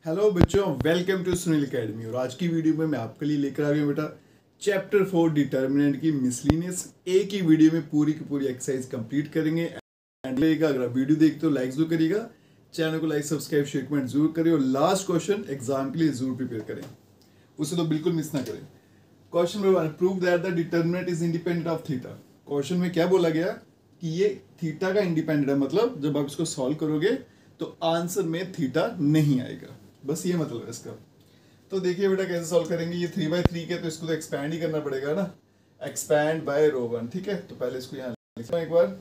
Hello बच्चों, welcome to Sunil academy. और आज की वीडियो में मैं आपके लिए लेकर आ गया बेटा चैप्टर 4 डिटर्मिनेंट की मिसलिनियस। एक ही वीडियो में पूरी की पूरी एक्सरसाइज कंप्लीट करेंगे। एंड अगर आप वीडियो देखते हो लाइक जरूर करिएगा, चैनल को लाइक सब्सक्राइब शेयर कमेंट जरूर करें और लास्ट क्वेश्चन एग्जाम के लिए जरूर प्रिपेयर करें, उसे तो बिल्कुल मिस ना करें। Question number 1, prove that the determinant is independent of theta. Question में क्या बोला गया कि ये थीटा का इंडिपेंडेंट है, मतलब जब आप इसको सॉल्व करोगे तो आंसर में थीटा नहीं आएगा, बस ये मतलब है इसका। तो देखिए बेटा कैसे सॉल्व करेंगे। ये 3/3 के तो इसको तो एक्सपैंड ही करना पड़ेगा ना, एक्सपैंड बाय रो वन। ठीक है, तो पहले इसको यहाँ लिखता हूँ, एक बार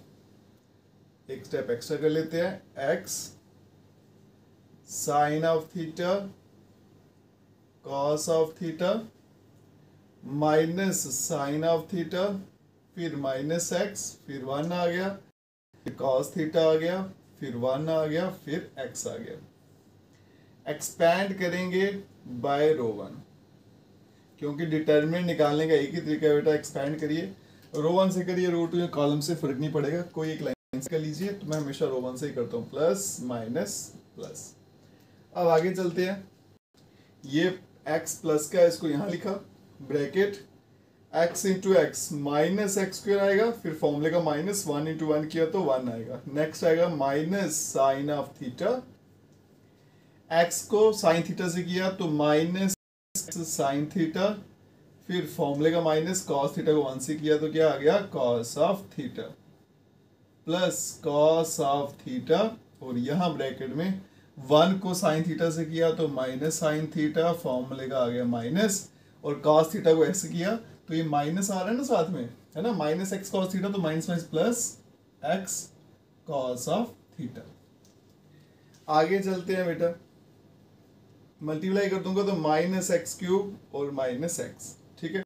एक स्टेप एक्स्ट्रा कर लेते हैं। X sine of theta cos of theta minus sine of theta, फिर माइनस एक्स, फिर 1 आ गया, फिर कॉस थीटा आ गया, फिर 1 आ गया, फिर एक्स आ गया। एक्सपैंड करेंगे बाय रो वन, क्योंकि डिटर्मिनेंट निकालने का एक ही तरीका है बेटा, एक्सपैंड करिए। रो वन से करिए, रो टू या कॉलम से फर्क नहीं पड़ेगा, कोई एक लाइन से कर लीजिए। तो मैं हमेशा रो वन से ही करता हूँ, प्लस माइनस प्लस। अब आगे चलते हैं। ये एक्स प्लस का, इसको यहाँ लिखा bracket, x into x minus x square आएगा, फिर फॉर्मूले का माइनस 1 इंटू 1 किया तो 1 आएगा। नेक्स्ट आएगा minus sine of theta, x को साइन थीटा से किया तो माइनस साइन थीटा, फिर फॉर्मूले का माइनस कॉस थीटा को 1 से किया तो क्या आ गया, cos of theta, plus cos of theta, और यहां ब्रैकेट में 1 को साइन थीटा से किया तो माइनस साइन थीटा, फॉर्मूले का आ गया माइनस, और कॉस थीटा को ऐसे किया तो ये माइनस आ रहा है ना साथ में, है ना, माइनस एक्स कॉस थीटा, तो minus minus plus x cos of theta. आगे चलते हैं बेटा, मल्टीप्लाई कर दूंगा तो माइनस एक्स क्यूब और माइनस एक्स। ठीक है,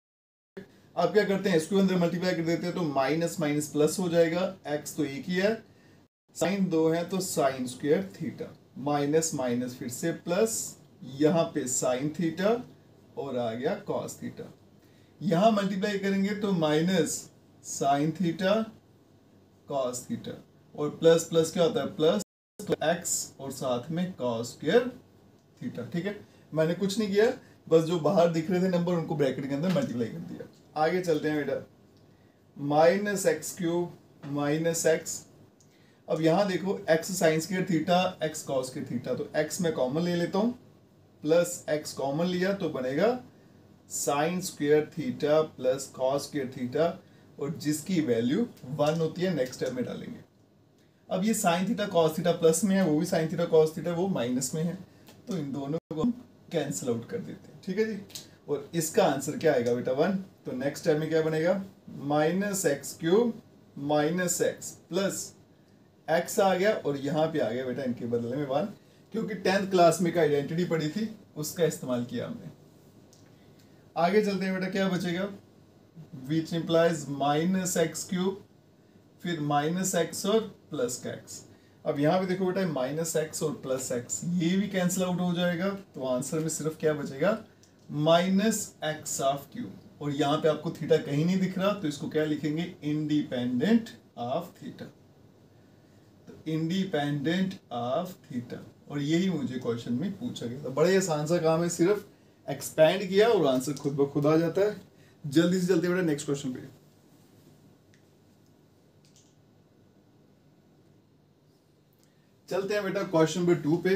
आप क्या करते हैं, इसको अंदर मल्टीप्लाई कर देते हैं तो माइनस माइनस प्लस हो जाएगा। एक्स तो एक ही है, साइन 2 है तो sine square theta, minus minus फिर से प्लस, यहाँ पे साइन थीटा और आ गया कॉस थीटा। यहाँ मल्टीप्लाई करेंगे तो minus sine theta cos theta, और प्लस प्लस क्या होता है, प्लस एक्स और साथ में कॉस स्क्वायर थीटा। ठीक है, मैंने कुछ नहीं किया, बस जो बाहर दिख रहे थे नंबर उनको ब्रैकेट के अंदर मल्टीप्लाई कर दिया। आगे चलते हैं बेटा, minus X cube minus x. अब यहां देखो, x sine square theta, x cos square theta, तो एक्स मैं कॉमन ले लेता हूं, प्लस एक्स कॉमन लिया तो बनेगा sine square theta plus cos square theta, और जिसकी वैल्यू 1 होती है नेक्स्ट स्टेप में डालेंगे। अब ये sine theta cos theta plus में है, वो भी साइन थीटा कॉस थीटा वो माइनस में है, तो इन दोनों को हम कैंसिल आउट कर देते हैं। ठीक है जी, और इसका आंसर क्या आएगा बेटा 1। तो नेक्स्ट टाइम में क्या बनेगा, minus X cube minus x plus X आ गया, और यहाँ पे आ गया बेटा इनके बदले में 1, क्योंकि 10th क्लास में का आइडेंटिटी पड़ी थी उसका इस्तेमाल किया हमने। आगे चलते हैं बेटा, क्या बचेगा, which implies minus X cube, फिर माइनस एक्स और प्लस का एक्स। अब यहाँ पे देखो बेटा, माइनस एक्स और प्लस एक्स ये भी कैंसिल आउट हो जाएगा, तो आंसर में सिर्फ क्या बचेगा, माइनस एक्स ऑफ क्यूब, और यहाँ पे आपको थीटा कहीं नहीं दिख रहा तो इसको क्या लिखेंगे, इंडिपेंडेंट ऑफ थीटा, तो इंडिपेंडेंट ऑफ थीटा। और यही मुझे क्वेश्चन में पूछा गया था। बड़े आसान सा काम है, सिर्फ एक्सपैंड किया और आंसर खुद ब खुद आ जाता है। जल्दी से चलते बेटा नेक्स्ट क्वेश्चन पे। चलते हैं बेटा क्वेश्चन नंबर 2 पे।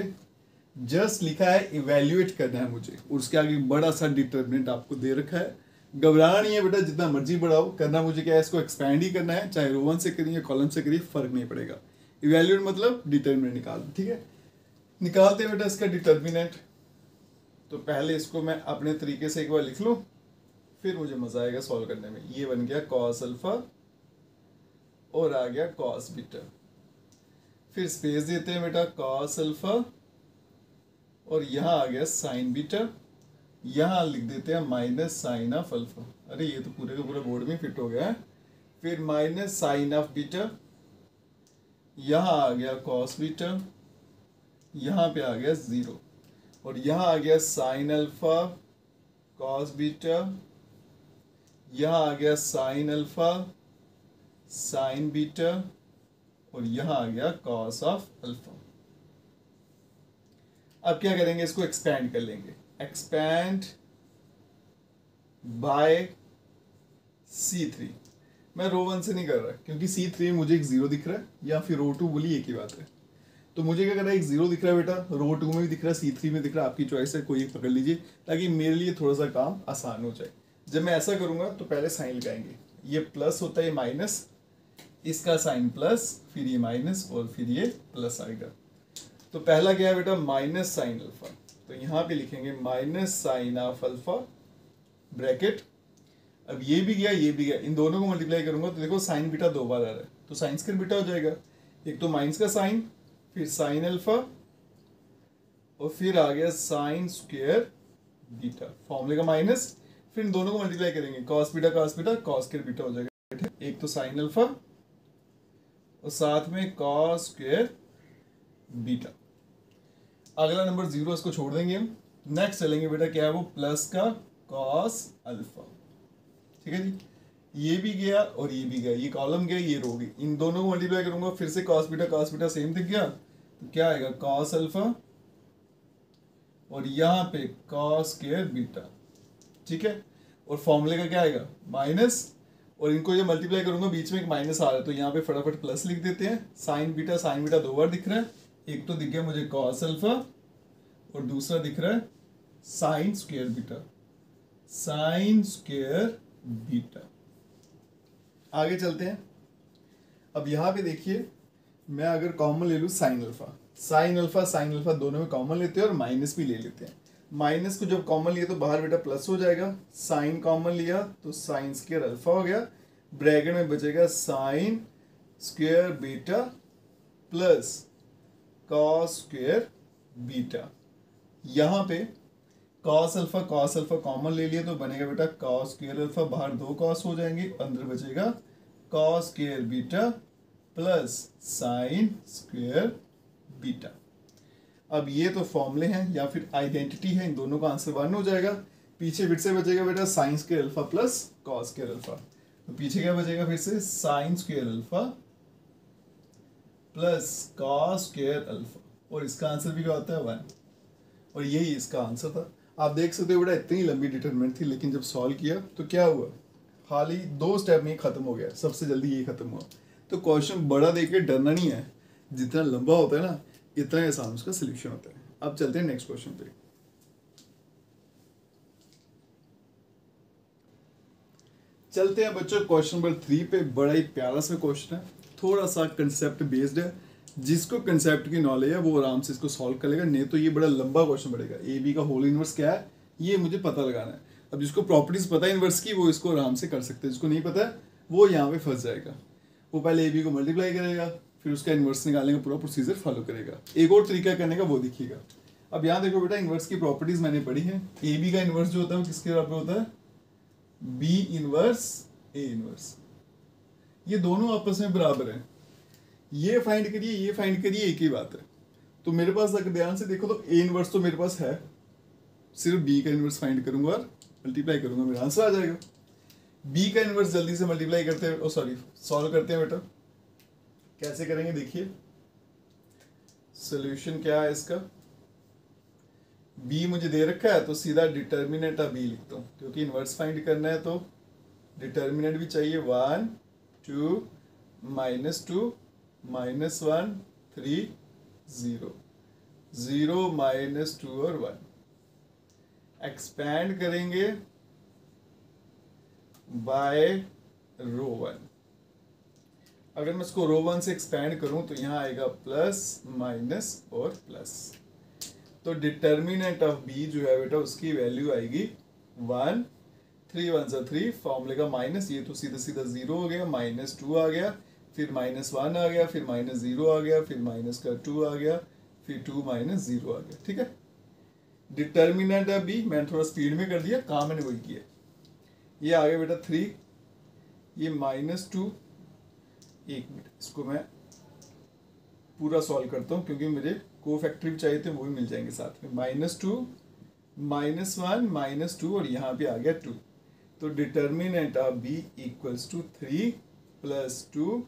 जस्ट लिखा है इवेल्युएट करना है मुझे, और उसके आगे बड़ा सा डिटर्मिनेंट आपको दे रखा है। घबराना नहीं है बेटा, जितना मर्जी बढ़ाओ, करना मुझे क्या है, इसको एक्सपैंड ही करना है, चाहे रो वन से करिए कॉलम से करिए, फर्क नहीं पड़ेगा। इवेल्युएट मतलब डिटर्मिनेंट निकाल। ठीक है, निकालते हैं बेटा इसका डिटर्मिनेंट। तो पहले इसको मैं अपने तरीके से एक बार लिख लूँ, फिर मुझे मजा आएगा सॉल्व करने में। ये बन गया कॉस अल्फा और आ गया कॉस बीटा, फिर स्पेस देते हैं बेटा कॉस अल्फा, और यहाँ आ गया साइन बीटा, यहाँ लिख देते हैं माइनस साइन ऑफ अल्फा। अरे ये तो पूरे का पूरा बोर्ड में फिट हो गया है। फिर माइनस साइन ऑफ बीटा, यहाँ आ गया कॉस बीटा, यहाँ पे आ गया 0, और यहाँ आ गया साइन अल्फा कॉस बीटा, यहाँ आ गया साइन अल्फा साइन बीटा, और यहाँ आ गया कॉस ऑफ अल्फा। अब क्या करेंगे, इसको एक्सपैंड कर लेंगे, एक्सपैंड बाय C3। मैं रो 1 से नहीं कर रहा क्योंकि C3 में मुझे एक 0 दिख रहा है, या फिर रो 2 बोली एक ही बात है। तो मुझे क्या करना है, एक 0 दिख रहा है बेटा, रो 2 में भी दिख रहा है, C3 में दिख रहा है, आपकी चॉइस है, कोई एक पकड़ लीजिए ताकि मेरे लिए थोड़ा सा काम आसान हो जाए। जब मैं ऐसा करूंगा तो पहले साइन लगाएंगे, ये प्लस होता है, ये माइनस, इसका साइन प्लस, फिर ये माइनस और फिर ये प्लस आएगा। तो पहला क्या है बेटा, माइनस साइन अल्फा, तो यहाँ पे लिखेंगे minus sine of alpha bracket. अब ये भी गया ये भी गया, इन दोनों को मल्टीप्लाई करूंगा तो देखो साइन बीटा 2 बार आ रहा है, तो साइन स्क्वायर बीटा हो जाएगा। एक तो माइनस का साइन, फिर साइन अल्फा, और फिर आ गया साइन स्क्वायर बीटा, फॉर्मूले का माइनस, फिर इन दोनों को मल्टीप्लाई करेंगे, cos beta cos square beta हो जाएगा। एक तो साइन अल्फा और साथ में कॉस स्क्वायर बीटा। अगला नंबर 0, इसको छोड़ देंगे हम। नेक्स्ट चलेंगे बेटा, क्या है वो, प्लस का कॉस अल्फा। ठीक है जी, ये भी गया और ये भी गया, ये कॉलम गया ये रो गई, इन दोनों को मल्टीप्लाई करूंगा, फिर से कॉस बीटा सेम दिख गया, तो क्या आएगा कॉस अल्फा और यहाँ पे कॉस स्क्वायर बीटा। ठीक है, और फॉर्मूले का क्या आएगा माइनस, और इनको जब मल्टीप्लाई करूंगा बीच में एक माइनस आ रहा है, तो यहाँ पे फटाफट प्लस लिख देते हैं। साइन बीटा 2 बार दिख रहा है, एक तो दिख गया मुझे कॉस अल्फा और दूसरा दिख रहा है साइन स्क्वायर बीटा। आगे चलते हैं। अब यहाँ पे देखिए, मैं अगर कॉमन ले लूँ साइन अल्फा दोनों में कॉमन लेते हैं और माइनस भी ले लेते हैं। माइनस को जब कॉमन लिया तो बाहर बेटा प्लस हो जाएगा, साइन कॉमन लिया तो साइन स्क्वायर अल्फा हो गया, ब्रैकेट में बचेगा sine square beta plus cos square beta. यहाँ पे कॉस अल्फा कॉमन ले लिया तो बनेगा बेटा कॉस स्क्वायर अल्फा, बाहर 2 कॉस हो जाएंगे, अंदर बचेगा cos square beta plus sine square beta. अब ये तो फॉर्मूले हैं या फिर आइडेंटिटी है, इन दोनों का आंसर 1 हो जाएगा। पीछे फिर से बचेगा बेटा sine square alpha plus cos square alpha, तो पीछे क्या बचेगा फिर से sine square alpha plus cos square alpha, और इसका आंसर भी क्या होता है 1, और यही इसका आंसर था। आप देख सकते हो बेटा इतनी लंबी डिटरमिनेंट थी, लेकिन जब सॉल्व किया तो क्या हुआ, खाली 2 स्टेप में ही खत्म हो गया, सबसे जल्दी यही खत्म हुआ। तो क्वेश्चन बड़ा देख के डरना नहीं है, जितना लंबा होता है ना इतना आसान उसका सोल्यूशन होता है। अब चलते हैं नेक्स्ट क्वेश्चन पे। चलते हैं बच्चों क्वेश्चन नंबर 3 पे। बड़ा ही प्यारा सा क्वेश्चन है, थोड़ा सा कंसेप्ट बेस्ड है, जिसको कंसेप्ट की नॉलेज है वो आराम से इसको सॉल्व कर लेगा, नहीं तो ये बड़ा लंबा क्वेश्चन पड़ेगा। ए बी का होल इनवर्स क्या है ये मुझे पता लगाना है। अब जिसको प्रॉपर्टीज पता है इनवर्स की वो इसको आराम से कर सकते हैं, जिसको नहीं पता है वो यहाँ पे फंस जाएगा। वो पहले ए बी को मल्टीप्लाई करेगा, फिर उसका इन्वर्स निकालने का पूरा प्रोसीजर फॉलो करेगा। एक और तरीका करने का वो दिखिएगा। अब यहाँ देखो बेटा, इन्वर्स की प्रॉपर्टीज मैंने पढ़ी है। ए बी का इन्वर्स जो होता है वो किसके बराबर होता है, बी इन्वर्स ए इन्वर्स। ये दोनों आपस में बराबर हैं, ये फाइंड करिए एक ही बात है। तो मेरे पास अगर ध्यान से देखो तो ए इन्वर्स तो मेरे पास है, सिर्फ बी का इन्वर्स फाइंड करूंगा और मल्टीप्लाई करूंगा, मेरा आंसर आ जाएगा। बी का इन्वर्स जल्दी से मल्टीप्लाई करते हैं, सॉल्व करते हैं बेटा। कैसे करेंगे देखिए, सॉल्यूशन क्या है इसका, बी मुझे दे रखा है तो सीधा डिटर्मिनेंट ऑफ बी लिखता हूँ, क्योंकि इन्वर्स फाइंड करना है तो डिटर्मिनेंट भी चाहिए। 1 2 -2 -1 3 0 0 -2 और 1। एक्सपैंड करेंगे बाय रो 1। अगर मैं इसको रो 1 से एक्सपैंड करूं तो यहाँ आएगा प्लस माइनस और प्लस, तो डिटर्मिनेंट ऑफ बी जो है बेटा उसकी वैल्यू आएगी 1 3 1 3, फॉर्मूले का माइनस, ये तो सीधा सीधा 0 हो गया, -2 आ गया, फिर -1 आ गया, फिर -0 आ गया, फिर माइनस का 2 आ गया, फिर 2 -0 आ गया। ठीक है, डिटर्मिनेंट ऑफ बी मैंने थोड़ा स्पीड में कर दिया, काम मैंने वही किया। ये आ गया बेटा 3, ये -2, एक मिनट इसको मैं पूरा सॉल्व करता हूँ क्योंकि मुझे कोफैक्टर भी चाहिए थे, वो भी मिल जाएंगे साथ में। -2 -1 -2 और यहाँ पे आ गया 2, तो determinant of B equals to 3 + 2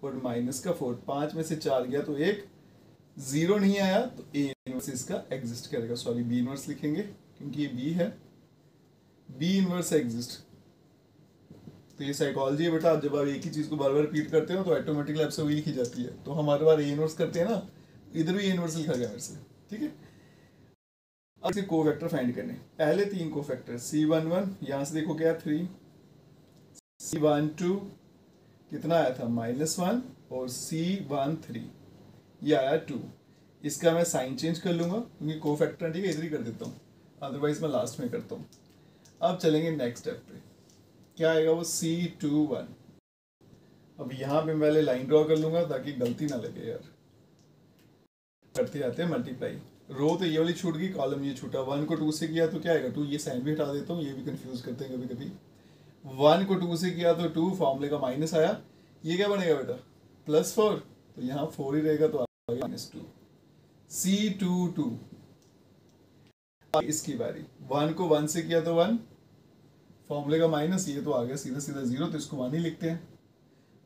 और -4, 5 में से 4 गया तो 1, जीरो नहीं आया तो ए इनवर्स इसका एग्जिस्ट करेगा, सॉरी बी इनवर्स लिखेंगे क्योंकि ये बी है, बी इनवर्स एग्जिस्ट। तो ये साइकोलॉजी है बेटा, जब आप एक ही चीज को बार बार रिपीट करते हो तो ऑटोमेटिकली आपसे वही लिखी जाती है। तो हम हर बार ए इनवर्स करते हैं ना, इधर भी ए इनवर्स लिखा गया मेरे से, ठीक है। अब इसके कोफैक्टर फाइंड करने, पहले तीन कोफैक्टर C11, यहाँ से देखो क्या 3, C12 कितना आया था -1 और C13 ये आया 2। इसका मैं साइन चेंज कर लूंगा क्योंकि कोफैक्टर ठीक है, इधर ही कर देता हूँ, अदरवाइज मैं लास्ट में करता हूँ। अब चलेंगे नेक्स्ट स्टेप पे, क्या आएगा वो C21। अब यहाँ पे मैं पहले लाइन ड्रॉ कर लूंगा ताकि गलती ना लगे यार, करते जाते हैं मल्टीप्लाई। रो तो ये वाली छूट गई, कॉलम ये छूटा। 1 को 2 से किया तो क्या आएगा 2, ये साइन भी हटा देता हूँ, ये भी कंफ्यूज करते हैं कभी कभी। 1 को 2 से किया तो 2, फॉर्मूले का माइनस आया, ये क्या बनेगा बेटा +4, तो यहाँ 4 ही रहेगा तो आएगा -2। C22 इसकी बारी, 1 को 1 से किया तो 1, फॉर्मूले का माइनस, ये तो आ गया सीधा सीधा 0 तो इसको 1 ही लिखते हैं।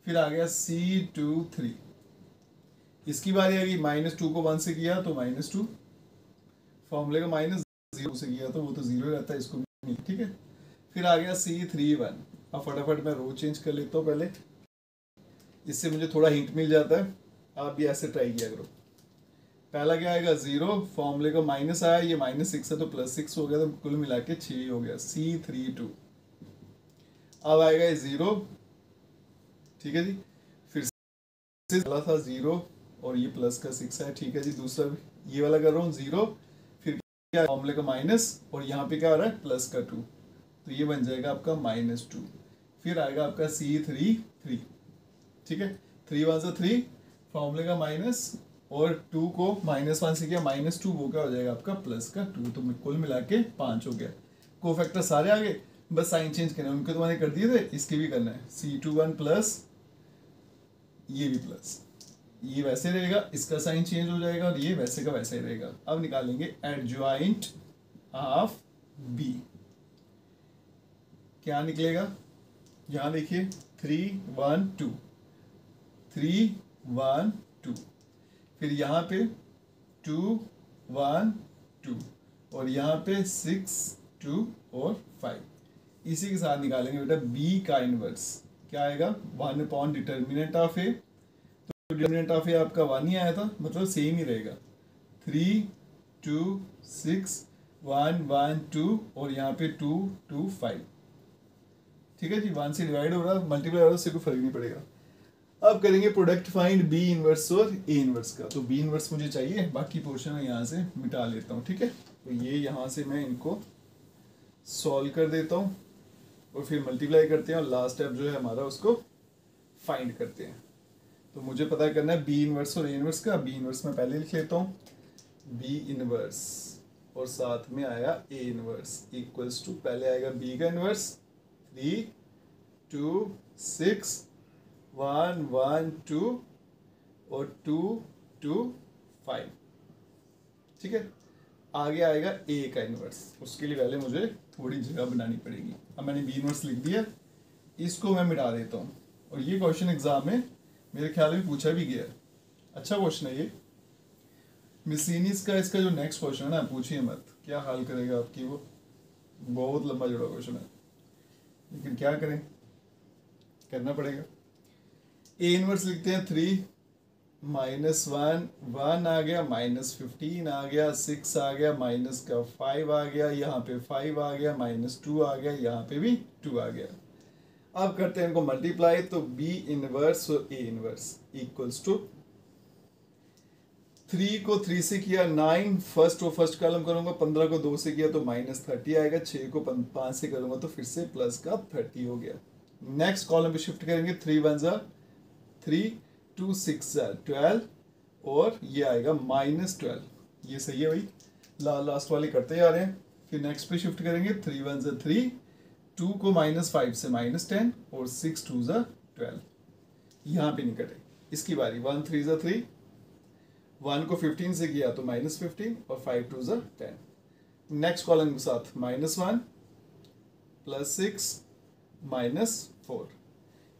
फिर आ गया C23, इसकी बारी आ गई, -2 को 1 से किया तो -2, फॉर्मूले का माइनस, 0 से किया तो वो तो 0 रहता है, इसको भी ठीक है। फिर आ गया C31। अब फटाफट मैं रो चेंज कर लेता हूँ पहले, इससे मुझे थोड़ा हिंट मिल जाता है, आप भी ऐसे ट्राई किया करो। पहला क्या आएगा 0, फॉर्मूले का माइनस आया, ये -6 है तो +6 हो गया, तो कुल मिला के 6 हो गया C32। अब आएगा ये 0, ठीक है जी। फिर से पहला था 0 और ये प्लस का 6 है, ठीक है जी। दूसरा ये वाला कर रहा हूँ 0, फिर क्या फॉर्मूले का माइनस और यहाँ पे क्या आ रहा है प्लस का 2, तो ये बन जाएगा आपका -2। फिर आएगा आपका C33, ठीक है। 3 1 से 3, फॉर्मूले का माइनस और 2 को -1 से किया -2, वो क्या हो जाएगा आपका प्लस का 2, तो कुल मिला के 5 हो गया। कोफैक्टर सारे आ गए, बस साइन चेंज करना है, उनके तो मैंने कर दिए थे, इसके भी करना है। C21 प्लस, ये भी प्लस, ये वैसे रहेगा, इसका साइन चेंज हो जाएगा और ये वैसे का वैसा ही रहेगा। अब निकालेंगे एडजॉइंट ऑफ बी, क्या निकलेगा, यहां देखिए 3 1 2, 3 1 2, फिर यहाँ पे 2 1 2 और यहाँ पे 6 2 और 5। इसी के साथ निकालेंगे बेटा बी का इनवर्स, क्या आएगा 1 डिटर्मिनेंट ऑफ ए, तो डिटर्मिनेंट ऑफ ए आपका 1 ही आया था, मतलब सेम ही रहेगा। 3 2 6 1 1 2 और यहाँ पे 2 2 5, ठीक है जी। 1 से डिवाइड हो रहा, मल्टीप्लाई हो रहा, उससे कोई फर्क नहीं पड़ेगा। अब करेंगे प्रोडक्ट फाइंड बी इनवर्स और ए इनवर्स का। तो बी इनवर्स मुझे चाहिए, बाकी पोर्शन मैं यहाँ से मिटा लेता हूँ, ठीक है। तो ये यहाँ से मैं इनको सॉल्व कर देता हूँ और फिर मल्टीप्लाई करते हैं और लास्ट स्टेप जो है हमारा उसको फाइंड करते हैं। तो मुझे पता करना है बी इनवर्स और ए इनवर्स का। बी इनवर्स मैं पहले लिख लेता हूँ, बी इनवर्स और साथ में आया ए इनवर्स इक्वल्स टू, पहले आएगा बी का इनवर्स 3 2 6 1 1 2 और 2 2 5, ठीक है। आगे आएगा ए का इनवर्स, उसके लिए पहले मुझे थोड़ी जगह बनानी पड़ेगी। अब मैंने बी इनवर्स लिख दिया, इसको मैं मिटा देता हूँ। और ये क्वेश्चन एग्जाम में मेरे ख्याल में पूछा भी गया है, अच्छा क्वेश्चन है ये। मिसलिनियस का इसका जो नेक्स्ट क्वेश्चन है ना, पूछिए मत क्या हाल करेगा आपकी, वो बहुत लंबा जुड़ा क्वेश्चन है, लेकिन क्या करें, करना पड़ेगा। ए इनवर्स लिखते हैं 3 -1 1 आ गया, -15 आ गया, 6 आ गया, माइनस का 5 आ गया, यहाँ पे 5 आ गया, -2 आ गया, यहाँ पे भी 2 आ गया। अब करते हैं इनको मल्टीप्लाई, तो बी इनवर्स और ए इनवर्स इक्वल्स टू 3 को 3 से किया 9, फर्स्ट कॉलम करूंगा, 15 को 2 से किया तो -30 आएगा, 6 को 5 से करूंगा तो फिर से प्लस का 30 हो गया। नेक्स्ट कॉलम पे शिफ्ट करेंगे, 3 1 3 2 6 12 और ये आएगा -12, ये सही है भाई, लास्ट वाले करते जा रहे हैं। फिर नेक्स्ट पे शिफ्ट करेंगे, 3 1 3, 2 को -5 से -10 और 6 2 12, यहाँ पे नहीं कटे। इसकी बारी 1 3 3, 1 को 15 से किया तो -15 और 5 2 10। नेक्स्ट कॉलम के साथ -1 +6 -4।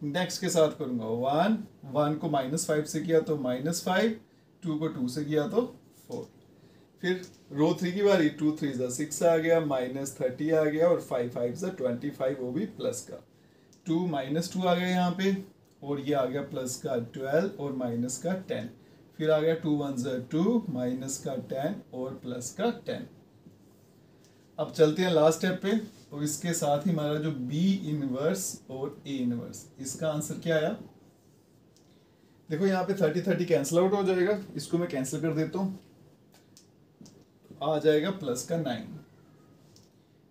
नेक्स्ट के साथ करूंगा 1 1 को -5 से किया तो -5, 2 को 2 से किया तो 4। फिर रो 3 की बारी, 2 3 6 आ गया, -30 आ गया और 5 5 25, वो भी प्लस का। 2 -2 आ गया यहाँ पे, और ये आ गया प्लस का 12 और माइनस का 10। फिर आ गया 2 1 2, माइनस का 10 और प्लस का 10। अब चलते हैं लास्ट स्टेप पे। तो इसके साथ ही हमारा जो B इनवर्स और A इनवर्स, इसका आंसर क्या आया? देखो यहाँ पे 30 30 कैंसिल आउट हो जाएगा, इसको मैं कैंसिल कर देता हूँ, आ जाएगा प्लस का 9।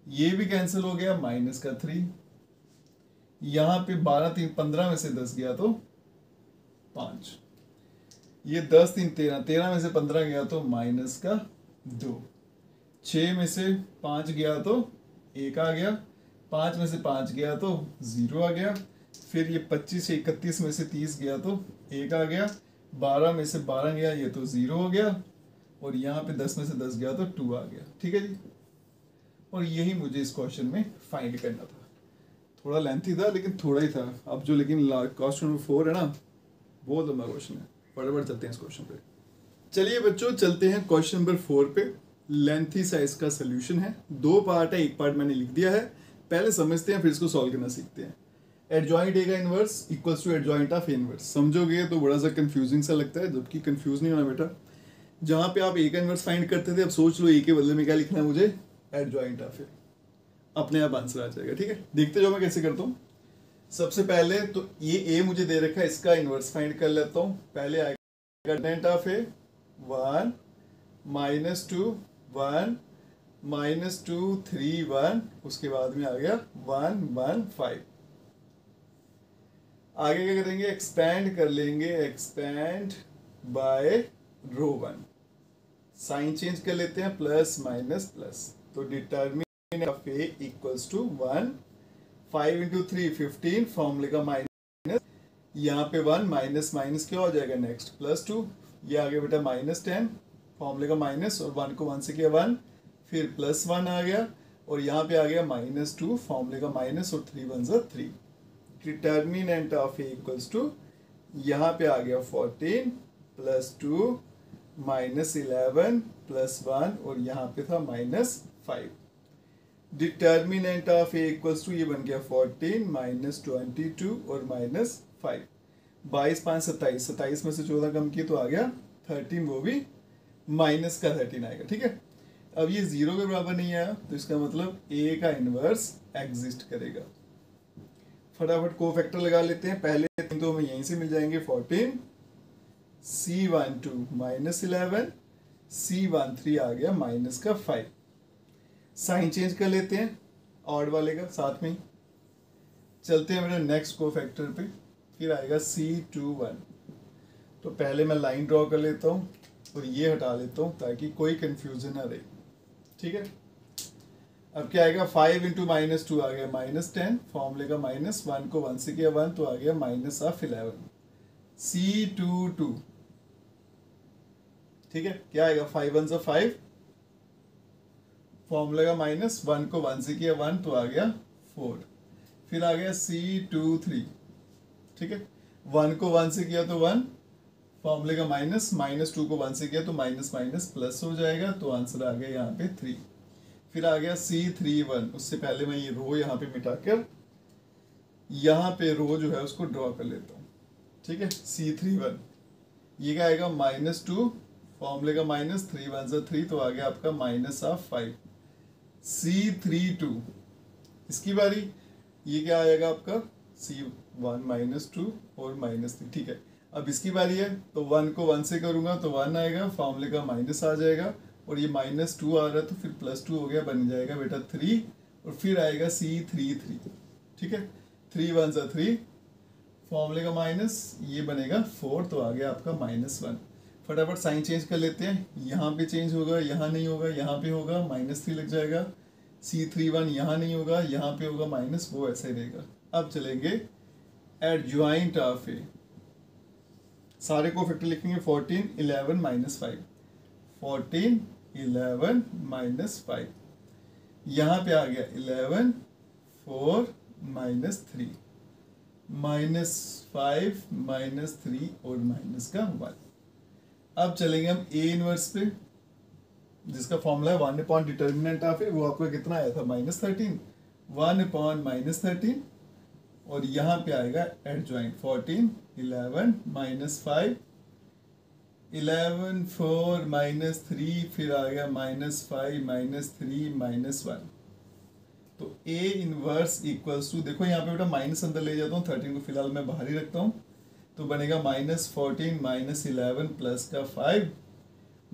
ये भी कैंसिल हो गया, माइनस का 3। यहाँ पे 12 3 15 में से 10 गया तो 5। ये 10 3 13, 13 में से 15 गया तो माइनस का 2। 6 में से 5 गया तो 1 आ गया, 5 में से 5 गया तो 0 आ गया। फिर ये 25 से 31 में से 30 गया तो 1 आ गया, 12 में से 12 गया ये तो 0 हो गया, और यहाँ पे 10 में से 10 गया तो 2 आ गया। ठीक है जी, और यही मुझे इस क्वेश्चन में फाइंड करना था। थोड़ा लेंथी था लेकिन थोड़ा ही था। अब जो लेकिन क्वेश्चन नंबर 4 है ना, बहुत लंबा क्वेश्चन है। फटाफट चलते हैं इस क्वेश्चन पे। चलिए बच्चों, चलते हैं क्वेश्चन नंबर 4 पे। लेंथी सा इसका सोल्यूशन है, 2 पार्ट है, एक पार्ट मैंने लिख दिया है। पहले समझते हैं फिर इसको सॉल्व करना सीखते हैं। एडजॉइंट ए का inverse equals to adjoint of A inverse. समझोगे तो बड़ा सा कंफ्यूजिंग सा लगता है, जबकि कंफ्यूज नहीं होना बेटा। जहाँ पे आप ए का इनवर्स फाइंड करते थे, अब सोच लो ए के बदले में क्या लिखना है मुझे, एडजॉइंट ऑफ ए। अपने आप आंसर आ जाएगा। ठीक है, देखते जाओ मैं कैसे करता हूँ। सबसे पहले तो ये ए मुझे दे रखा है, इसका इनवर्स फाइंड कर लेता हूँ। पहले आएगा एडजॉइंट ऑफ ए 1 -2 1 -2 3 1, उसके बाद में आ गया 1 1 5। आगे क्या करेंगे, एक्सपैंड कर लेंगे, expand by row 1। Sign change कर लेते हैं, प्लस माइनस प्लस। तो determinant of A equals to 1, 5 × 3 15, फॉर्मूले का माइनस, यहाँ पे 1 माइनस माइनस क्या हो जाएगा नेक्स्ट, +2। ये आ गया बेटा -10, फॉर्मूले का माइनस, और 1 को 1 से किया 1, फिर +1 आ गया, और यहाँ पे आ गया -2, फॉर्मूले का माइनस, और 3 1 3। Determinant of A equals to, यहाँ पे आ गया 14 +2 -11 +1, और यहाँ पे था -5। Determinant of A equals to, ये बन गया 14 -22 और -5। 22 5 27, 27 में से 14 कम किए तो आ गया 13, वो भी माइनस का 13 आएगा। ठीक है, अब ये 0 के बराबर नहीं आया, तो इसका मतलब ए का इनवर्स एग्जिस्ट करेगा। फटाफट कोफैक्टर लगा लेते हैं। पहले तो हमें यहीं से मिल जाएंगे 14, C12 -11, C13 आ गया माइनस का 5। साइन चेंज कर लेते हैं ऑड वाले का साथ में ही। चलते हैं मेरे नेक्स्ट कोफैक्टर पे, फिर आएगा C21। तो पहले मैं लाइन ड्रॉ कर लेता हूँ और ये हटा लेता हूँ ताकि कोई कंफ्यूजन ना रहे। ठीक है, अब क्या आएगा, 5 × -2 आ गया -10, फॉर्मूले का माइनस, 1 को 1 से किया 1 तो आ गया -11। C22, ठीक है, क्या आएगा, 5 1 5, फॉर्मूले का माइनस, 1 को 1 से किया 1 तो आ गया 4। फिर आ गया C23, ठीक है, 1 को 1 से किया तो 1, फॉर्मूले का माइनस, -2 को 1 से किया तो माइनस माइनस प्लस हो जाएगा, तो आंसर आ गया यहाँ पे 3। फिर आ गया C31। उससे पहले मैं ये रो यहाँ पे मिटाकर यहाँ पे रो जो है उसको ड्रॉ कर लेता हूँ। ठीक है, C31, ये क्या आएगा, -2, फॉर्मूले का माइनस, 3 1 3 तो आ गया आपका -5। C32, इसकी बारी, ये क्या आएगा आपका, C1 -2 और -3। ठीक है, अब इसकी बारी है, तो 1 को 1 से करूँगा तो 1 आएगा, फॉर्मूले का माइनस आ जाएगा, और ये -2 आ रहा है तो फिर +2 हो गया, बन जाएगा बेटा 3, और फिर आएगा C33। ठीक है, 3 1 3, फॉर्मूले का माइनस, ये बनेगा 4, तो आ गया आपका -1। फटाफट साइन चेंज कर लेते हैं, यहाँ पे चेंज होगा, यहाँ नहीं होगा, यहाँ पे होगा, -3 लग जाएगा। C31 यहाँ नहीं होगा, यहाँ पे होगा माइनस, वो ऐसा ही रहेगा। अब चलेंगे एडजॉइंट ऑफ ए, सारे को फैक्टर लिखेंगे, 14 11 -5, 14 11 -5, यहाँ पे आ गया 11 4 -3, -5 -3 और माइनस का 1। अब चलेंगे हम ए इनवर्स पे, जिसका फॉर्मूला है 1 अपॉन डिटर्मिनेंट ऑफ ए, वो आपका कितना आया था -13, 1 अपॉन -13, और यहाँ पे आएगा एडजॉइंट 14, 11 -5, 11 4 -3, फिर आ गया -5 -3 -1। तो ए इनवर्स इक्वल्स टू, देखो यहाँ पे बेटा माइनस अंदर ले जाता हूँ, 13 को फिलहाल मैं बाहर ही रखता हूँ, तो बनेगा -14 -11 प्लस का 5,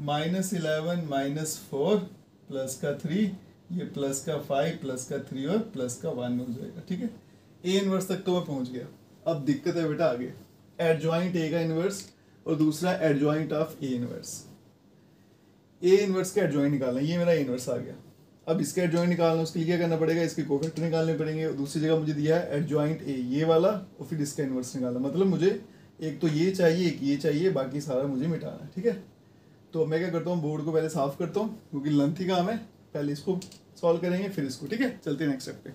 -11 -4 प्लस का 3, ये प्लस का 5 प्लस का 3 और प्लस का 1 हो जाएगा। ठीक है, ए इनवर्स तक तो मैं पहुंच गया। अब दिक्कत है बेटा आगे, एडजॉइंट ए का इनवर्स और दूसरा adjoint of A inverse. A inverse का एडजॉइंट निकालना, ये मेरा इनवर्स आ गया। अब इसका एडजॉइंट निकालना, उसके लिए क्या करना पड़ेगा, इसके कोफैक्टर निकालने पड़ेंगे। और दूसरी जगह मुझे दिया है एडजॉइंट ए, ये वाला, और फिर इसका इनवर्स निकालना। मतलब मुझे एक तो ये चाहिए, एक ये चाहिए, बाकी सारा मुझे मिटाना है। ठीक है, तो मैं क्या करता हूँ, बोर्ड को पहले साफ करता हूँ क्योंकि लेंथी काम है। पहले इसको सॉल्व करेंगे फिर इसको। ठीक है, चलते हैं नेक्स्ट स्टेप पे।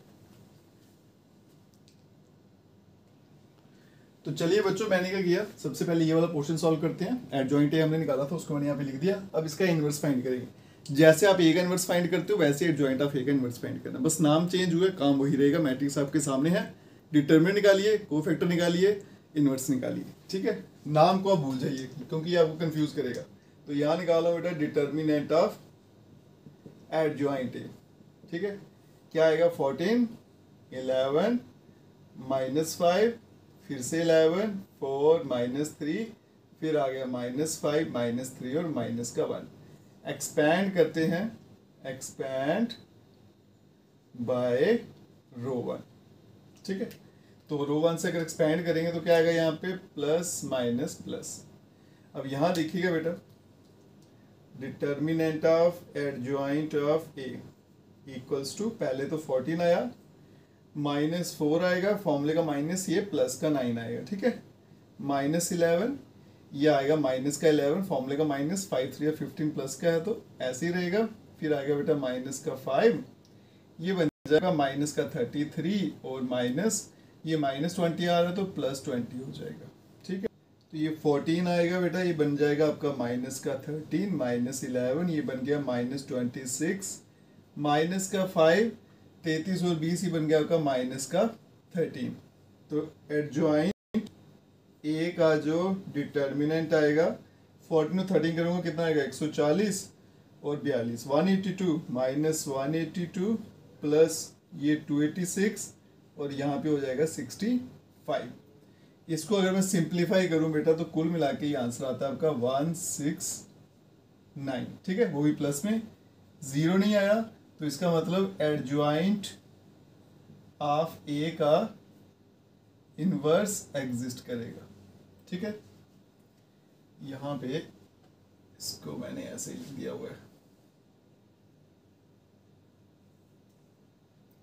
तो चलिए बच्चों, मैंने क्या किया, सबसे पहले ये वाला पोर्शन सॉल्व करते हैं। एडजॉइंट ए हमने निकाला था, उसको मैंने यहाँ पे लिख दिया। अब इसका इनवर्स फाइंड करेंगे। जैसे आप ए का इनवर्स फाइंड करते हो वैसे एडजॉइंट ऑफ ए का इनवर्स फाइंड करना, बस नाम चेंज हुआ, काम वही रहेगा। मैट्रिक्स आपके सामने है, डिटरमिनेंट निकालिए, कोफैक्टर निकालिए, इनवर्स निकालिए। ठीक है, नाम को आप भूल जाइए क्योंकि ये आपको कंफ्यूज करेगा। तो यहाँ निकालो बेटा डिटर्मिनेंट ऑफ एडजॉइंट ए। ठीक है, क्या आएगा, 14 11 -5, फिर से 11 4 -3, फिर आ गया -5 -3 और माइनस का 1। एक्सपैंड करते हैं, एक्सपैंड बाय रो 1। ठीक है, तो रो 1 से अगर एक्सपैंड करेंगे तो क्या आएगा यहाँ पे, प्लस माइनस प्लस। अब यहाँ देखिएगा बेटा, determinant of adjoint of A equals to, पहले तो 14 आया, -4 आएगा, फॉर्मूले का माइनस, ये प्लस का 9 आएगा। ठीक है, -11, ये आएगा माइनस का 11, फॉर्मूले का माइनस, 5 3 और 15 प्लस का है तो ऐसे ही रहेगा। फिर आएगा बेटा माइनस का 5, ये बन जाएगा माइनस का 33, और माइनस ये -20 आ रहा है तो +20 हो जाएगा। ठीक है, तो ये 14 आएगा बेटा, ये बन जाएगा आपका माइनस का 13, -11, ये बन गया -26, माइनस का 5 33 और 20, ही बन गया आपका माइनस का 13। तो एडजॉइंट ए का जो डिटर्मिनेंट आएगा, 14 और 13 करूँगा कितना आएगा, 140 और 42, 182 -182 प्लस ये 286, और यहाँ पे हो जाएगा 65। इसको अगर मैं सिंप्लीफाई करूँ बेटा तो कुल मिला के ये आंसर आता है आपका 169। ठीक है, वो भी प्लस में, जीरो नहीं आया, तो इसका मतलब एडजॉइंट ऑफ ए का इनवर्स एग्जिस्ट करेगा। ठीक है, यहां पे इसको मैंने ऐसे लिख दिया हुआ है।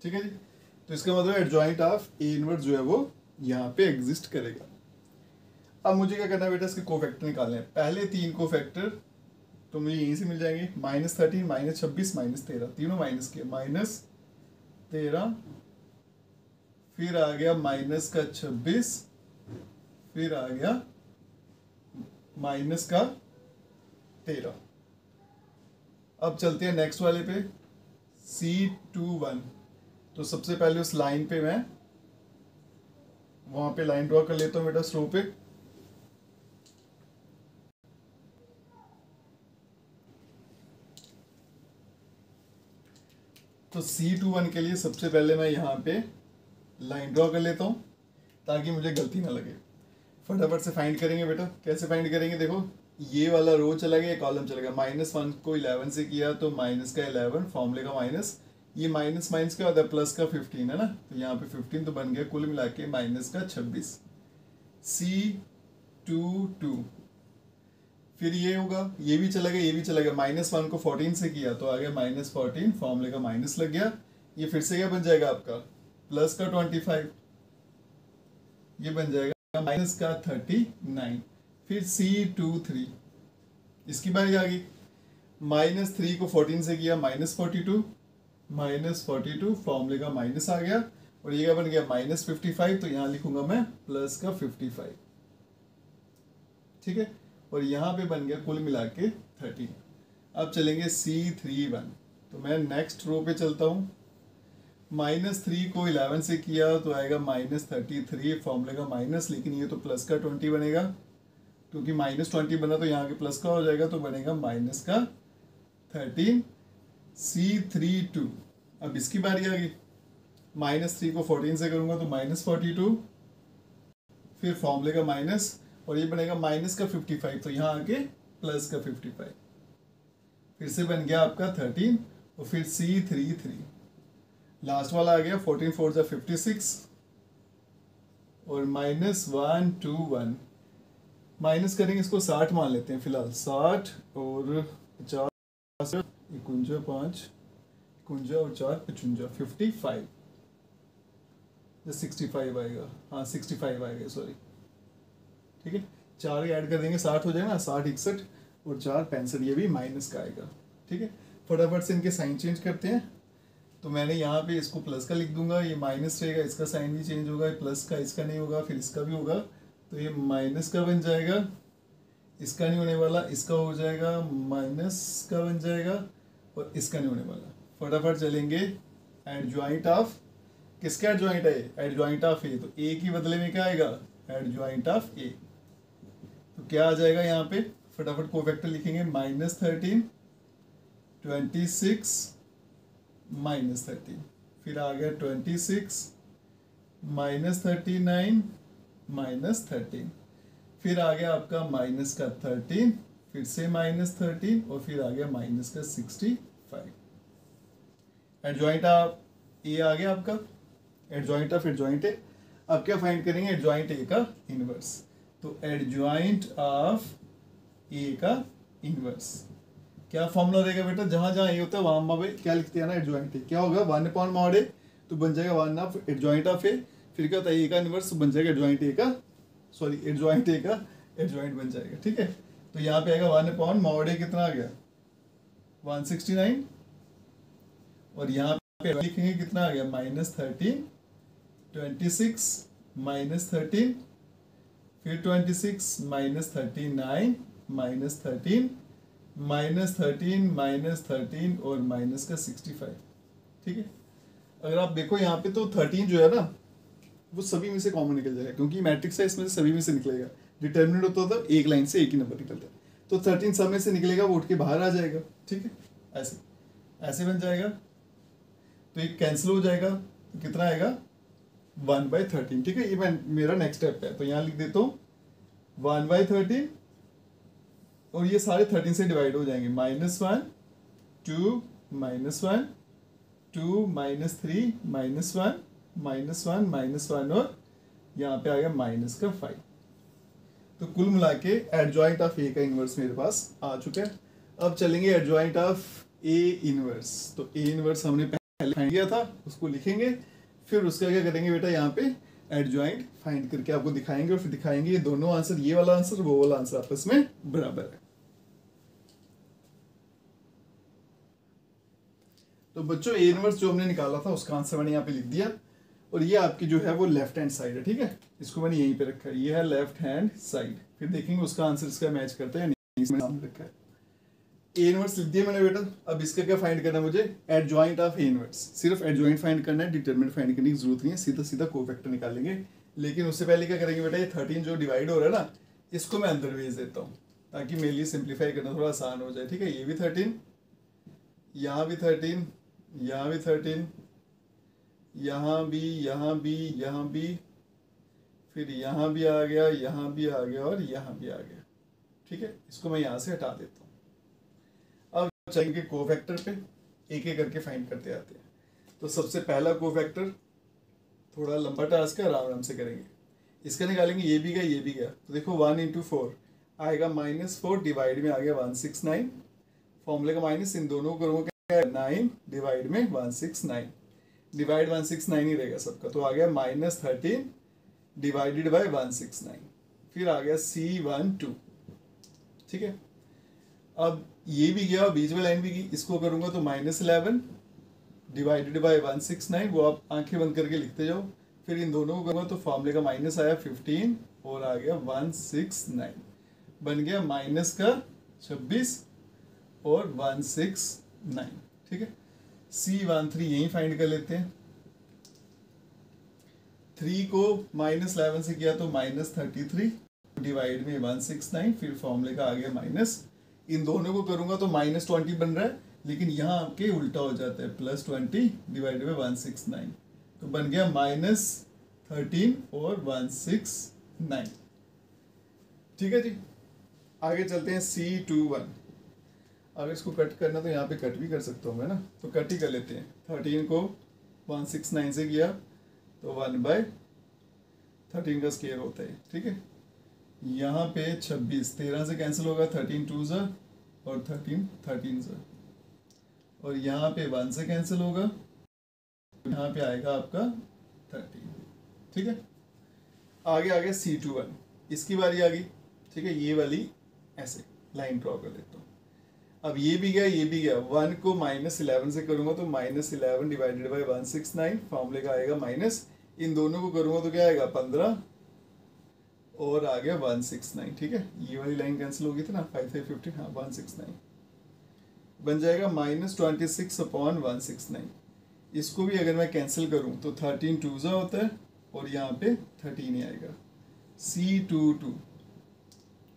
ठीक है जी, तो इसका मतलब एडजॉइंट ऑफ ए इनवर्स जो है वो यहाँ पे एग्जिस्ट करेगा। अब मुझे क्या करना है बेटा, इसके कोफैक्टर निकालने हैं। पहले 3 कोफैक्टर तो मुझे यहीं से मिल जाएंगे, -13 -26 -13, तीनों माइनस किया, -13, फिर आ गया माइनस का 26, फिर आ गया माइनस का 13। अब चलते हैं नेक्स्ट वाले पे, C21। तो सबसे पहले उस लाइन पे मैं वहां पे लाइन ड्रॉ कर लेता हूं बेटा, स्लो पे। तो C21 के लिए सबसे पहले मैं यहाँ पे लाइन ड्रॉ कर लेता हूँ ताकि मुझे गलती ना लगे। फटाफट से फाइंड करेंगे बेटा, कैसे फाइंड करेंगे, देखो ये वाला रो चला गया, कॉलम चला गया। -1 को 11 से किया तो माइनस का 11, फॉर्मूले का माइनस, ये माइनस माइनस क्या होता है, प्लस का 15 है ना, तो यहाँ पे 15 तो बन गया, कुल मिला के माइनस का 26। C22, फिर ये होगा, ये भी चला गया, ये भी चला गया। -1 को 14 से किया तो आ गया -14, फॉर्मूले का माइनस लग गया। ये फिर से क्या बन जाएगा आपका, प्लस का 25, ये बन जाएगा माइनस का 39। फिर C23, इसकी बारी आ गई, -3 को 14 से किया -42, -42, फॉर्मूले का माइनस आ गया, और ये क्या बन गया -55, तो यहाँ लिखूंगा मैं प्लस का 55। ठीक है, और यहाँ पे बन गया कुल मिला के 13। अब चलेंगे C31, तो मैं नेक्स्ट रो पे चलता हूँ। -3 को 11 से किया तो आएगा -33, फॉर्मूले का माइनस, लेकिन ये तो प्लस का 20 बनेगा, क्योंकि -20 बना तो यहाँ के प्लस का हो जाएगा, तो बनेगा माइनस का 13। C32, अब इसकी बारी आ गई। -3 को 14 से करूँगा तो -42, फिर फॉर्मूले का माइनस, और ये बनेगा माइनस का 55, तो यहाँ आके प्लस का 55, फिर से बन गया आपका 13, और फिर C33, लास्ट वाला आ गया 14 4 जा 56, और -121, माइनस करेंगे इसको 60 मान लेते हैं फिलहाल, 60 और 50, 51 5 51 और 4 55, 55, 65 आएगा, हाँ 65 आएगा, सॉरी, ठीक है। 4 ऐड कर देंगे 60 हो जाएगा ना, 60 61 और 4 65, ये भी माइनस का आएगा, ठीक है। फटाफट से इनके साइन चेंज करते हैं। तो मैंने यहाँ पे इसको प्लस का लिख दूंगा, ये माइनस रहेगा, इसका साइन भी चेंज होगा, प्लस का इसका नहीं होगा, फिर इसका भी होगा, तो ये माइनस का बन जाएगा, इसका नहीं होने वाला, इसका हो जाएगा, माइनस का बन जाएगा, और इसका नहीं होने वाला। फटाफट चलेंगे, एडजॉइंट ऑफ, किसका एडजॉइंट है? एडजॉइंट ऑफ ए, तो ए की बदले में क्या आएगा? एडजॉइंट ऑफ ए, तो क्या आ जाएगा यहाँ पे? फटाफट कोफैक्टर लिखेंगे, -13 26 -13, फिर आ गया 26 -39 -13, फिर आ गया आपका माइनस का 13, फिर से -13, और फिर आ गया माइनस का 65। एडजॉइंट ऑफ ए आ गया आपका, एडजॉइंट ऑफ एडजॉइंट ए। अब क्या फाइंड करेंगे? एडजॉइंट ए का इनवर्स, तो एडजॉइंट ऑफ ए का इनवर्स क्या फॉर्मूला रहेगा बेटा? जहां जहां ए होता है वहां पे क्या लिखते हैं ना, एडजॉइंट ए। क्या होगा? 1/mod ए, तो बन जाएगा 1 ऑफ एडजॉइंट ऑफ ए। फिर क्या होता है? ए का इनवर्स बन जाएगा एडजॉइंट ए का, सॉरी एडजॉइंट ए का एडजॉइंट बन जाएगा, ठीक है। तो यहाँ पे आएगा 1/mod ए, कितना आ गया? 169, और यहाँ पे लिखेंगे कितना आ गया? -13 26 -13, फिर 26 -39 -13 -13 और माइनस का 65, ठीक है। अगर आप देखो यहाँ पे तो 13 जो है ना वो सभी में से कॉमन निकल जाएगा, क्योंकि मैट्रिक्स है, इसमें से सभी में से निकलेगा। डिटर्मिनेंट होता था एक लाइन से एक ही नंबर निकलता है, तो 13 सब में से निकलेगा, वो उठ के बाहर आ जाएगा, ठीक है। ऐसे ऐसे बन जाएगा, तो एक कैंसिल हो जाएगा, तो कितना आएगा? 1/13, ठीक है। ये मेरा नेक्स्ट स्टेप है, तो यहाँ लिख देता हूँ 1/13, और ये सारे 13 से डिवाइड हो जाएंगे, -1 2 -1 2 -3 -1 -1 और यहाँ पे आ गया माइनस का 5। तो कुल मिला के एडजॉइंट ऑफ ए का इनवर्स मेरे पास आ चुका है। अब चलेंगे एडजॉइंट ऑफ ए इनवर्स। तो ए इनवर्स हमने पहले फाइंड किया था, उसको लिखेंगे, फिर उसका क्या करेंगे बेटा? यहाँ पे एडजॉइंट फाइंड करके आपको दिखाएंगे, और फिर दिखाएंगे ये दोनों आंसर, ये वाला आंसर वो वाला आंसर आपस में बराबर है। तो बच्चों ए इनवर्स जो हमने निकाला था उसका आंसर मैंने यहाँ पे लिख दिया, और ये आपकी जो है वो लेफ्ट हैंड साइड है, ठीक है। इसको मैंने यहीं पे रखा है, ये है लेफ्ट हैंड साइड। फिर देखेंगे उसका आंसर इसका मैच करता है या नहीं, इसमें सामने रखा है। ए इनवर्स लिख दिया मैंने बेटा। अब इसका क्या फाइंड करना है मुझे? Adjoint of A inverse. सिर्फ एडजॉइंट फाइंड करना है, डिटरमिनेंट फाइंड करने की जरूरत नहीं है, सीधा सीधा कोफैक्टर निकालेंगे। लेकिन उससे पहले क्या करेंगे बेटा? ये 13 जो डिवाइड हो रहा है ना, इसको मैं अंदर भेज देता हूँ, ताकि मेरे लिए सिंप्लीफाई करना थोड़ा आसान हो जाए, ठीक है। ये भी 13, यहाँ भी 13, यहाँ भी 13, यहाँ भी, यहाँ भी, यहाँ भी, फिर यहाँ भी आ गया, यहाँ भी आ गया, और यहाँ भी आ गया, ठीक है। इसको मैं यहाँ से हटा देता हूँ। अब चलेंगे कोफैक्टर पे, एक एक करके फाइंड करते आते हैं। तो सबसे पहला कोफैक्टर थोड़ा लंबा टास्क है, आराम आराम से करेंगे। इसका निकालेंगे, ये भी गया, ये भी गया, तो देखो 1 × 4 आएगा -4, डिवाइड में आ गया 169, फॉर्मूले का माइनस, इन दोनों को करूँगा 9 डिवाइड में 169, डिवाइड 169 ही रहेगा सबका, तो आ गया -13 डिवाइडेड बाय 169, फिर आ गया C12, ठीक है। अब ये भी गया, बीच में लाइन भी गई, इसको करूंगा तो -11 डिवाइडेड बाय 169, वो आप आंखें बंद करके लिखते जाओ। फिर इन दोनों को करूंगा तो फॉर्मूले का माइनस आया 15, और आ गया 169, बन गया माइनस का 26 और 169। ठीक है, C13 यही फाइंड कर लेते हैं। 3 को -11 से किया तो -33 डिवाइड में 169, फिर फॉर्मूले का आ गया माइनस। इन दोनों को करूंगा तो -20 बन रहा है, लेकिन यहाँ आपके उल्टा हो जाता है, +20 डिवाइड में 169, तो बन गया -13 और 169। ठीक है जी, आगे चलते हैं C21। अगर इसको कट करना तो यहाँ पे कट भी कर सकता हूँ मैं ना, तो कट ही कर लेते हैं। 13 को 169 से किया तो 1/13 का स्क्वायर होता है। ठीक है, यहाँ पे 26 13 से कैंसिल होगा, 13 2 ज़ा और 13 13 ज़ा, और यहाँ पे 1 से कैंसिल होगा, यहाँ पे आएगा आपका 13। ठीक है, आगे आ गया C21, इसकी बारी आ गई। ठीक है, ये वाली ऐसे लाइन ड्रॉ कर देता हूँ। अब ये भी गया, ये भी गया। 1 को -11 से करूंगा तो -11 डिवाइडेड बाई 169, फॉर्मूले का आएगा माइनस। इन दोनों को करूंगा तो क्या आएगा 15 और आ गया 169। ठीक है, ये वाली लाइन कैंसिल हो गई थी ना, 5 5 50, हाँ 169 बन जाएगा -26 अपॉन 169। इसको भी अगर मैं कैंसिल करूं तो 13 2 ज़ा होता है और यहाँ पे 13 ही आएगा, C22।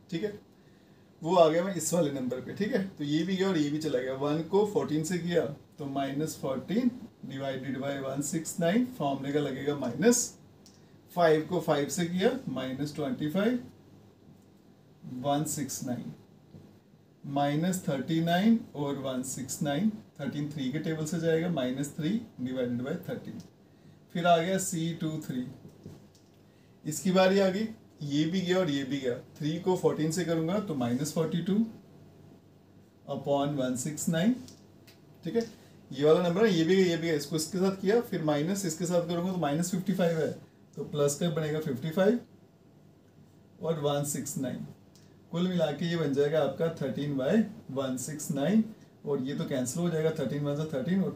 ठीक है, वो आ गया मैं इस वाले नंबर पे। ठीक है, तो ये भी गया और ये भी चला गया। 1 को 14 से किया तो -14 डिवाइडेड बाई 169, फॉर्मूले का लगेगा माइनस। 5 को 5 से किया -25, 169 -39 और 169, 13 3 के टेबल से जाएगा, -3 डिवाइडेड बाई 13। फिर आ गया C23, इसकी बारी आ गई। ये भी गया और ये भी गया। 3 को 14 से करूंगा तो -42 अपॉन 169। ठीक है, ये वाला नंबर है, ये भी गया, ये भी गया। इसको इसके साथ किया, फिर माइनस इसके साथ करूंगा तो -55 है, तो प्लस का बनेगा 55 और 169। कुल मिला के ये बन जाएगा आपका 13/169, और ये तो कैंसिल हो जाएगा, 13 1 ज़ा 13 और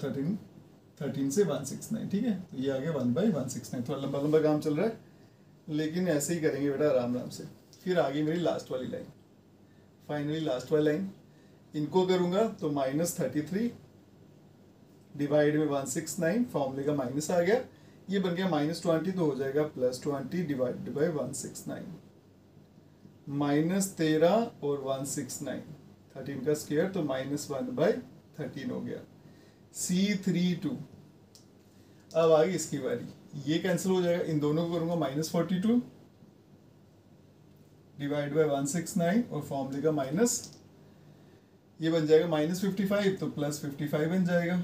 13 से 169। ठीक है, तो ये आ गया 1/169। थोड़ा लंबा लंबा काम चल रहा है, लेकिन ऐसे ही करेंगे बेटा आराम आराम से। फिर आगे मेरी लास्ट वाली लाइन, फाइनली लास्ट वाली लाइन। इनको करूंगा तो -33 डिवाइड में 169, फॉर्मूले का माइनस आ गया, ये बन गया -20, तो हो जाएगा +20 डिवाइडेड बाई 169, -13 और 169, 13 का स्क्वायर तो -1/13 हो गया। C32, अब आ गई इसकी बारी। ये कैंसिल हो जाएगा, इन दोनों को करूंगा -42 डिवाइड बाई 169 और फॉर्मूले का माइनस, ये बन जाएगा -55 तो +55 बन जाएगा,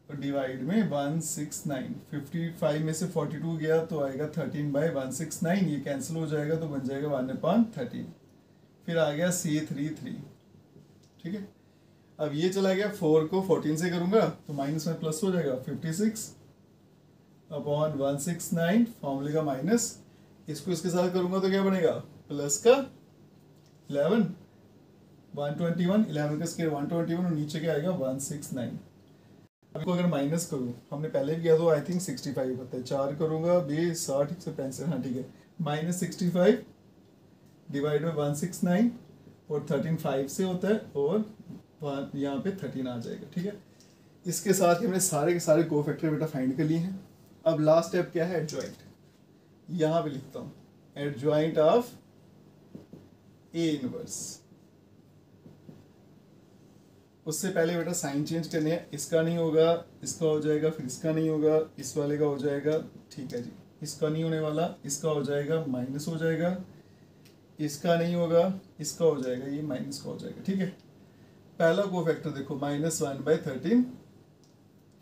और डिवाइड में 169। 55 में से 42 गया तो आएगा 13/169, ये कैंसिल हो जाएगा तो बन जाएगा 1/13। फिर आ गया C33। ठीक है, अब ये चला गया। 4 को 14 से करूंगा तो माइनस में प्लस हो जाएगा, 56 अपॉन 169, फॉर्मूले का माइनस। इसको इसके साथ करूंगा तो क्या बनेगा, प्लस का 11 121, 11 का स्क्वायर 121 और नीचे क्या आएगा 169। अब इसको अगर माइनस करूँ, हमने पहले भी किया तो आई थिंक 65 होता है। 4 करूंगा 20 60 165, हाँ ठीक है, -65 डिवाइड बाई 169 और 13 5 से होता है, और यहाँ पे 13 आ जाएगा। ठीक है, इसके साथ ही हमने सारे के सारे कोफैक्टर बेटा फाइंड कर लिए हैं। अब लास्ट स्टेप क्या है, एडजॉइंट। यहां पे लिखता हूं एडजॉइंट ऑफ A इनवर्स। उससे पहले बेटा साइन चेंज करने हैं। इसका नहीं होगा, इसका हो जाएगा, फिर इसका नहीं होगा, इस वाले का हो जाएगा। ठीक है जी, इसका नहीं होने वाला, इसका हो जाएगा, माइनस हो जाएगा, इसका नहीं होगा, इसका हो जाएगा, ये माइनस का हो जाएगा। ठीक है, पहला कोफैक्टर देखो -1/13,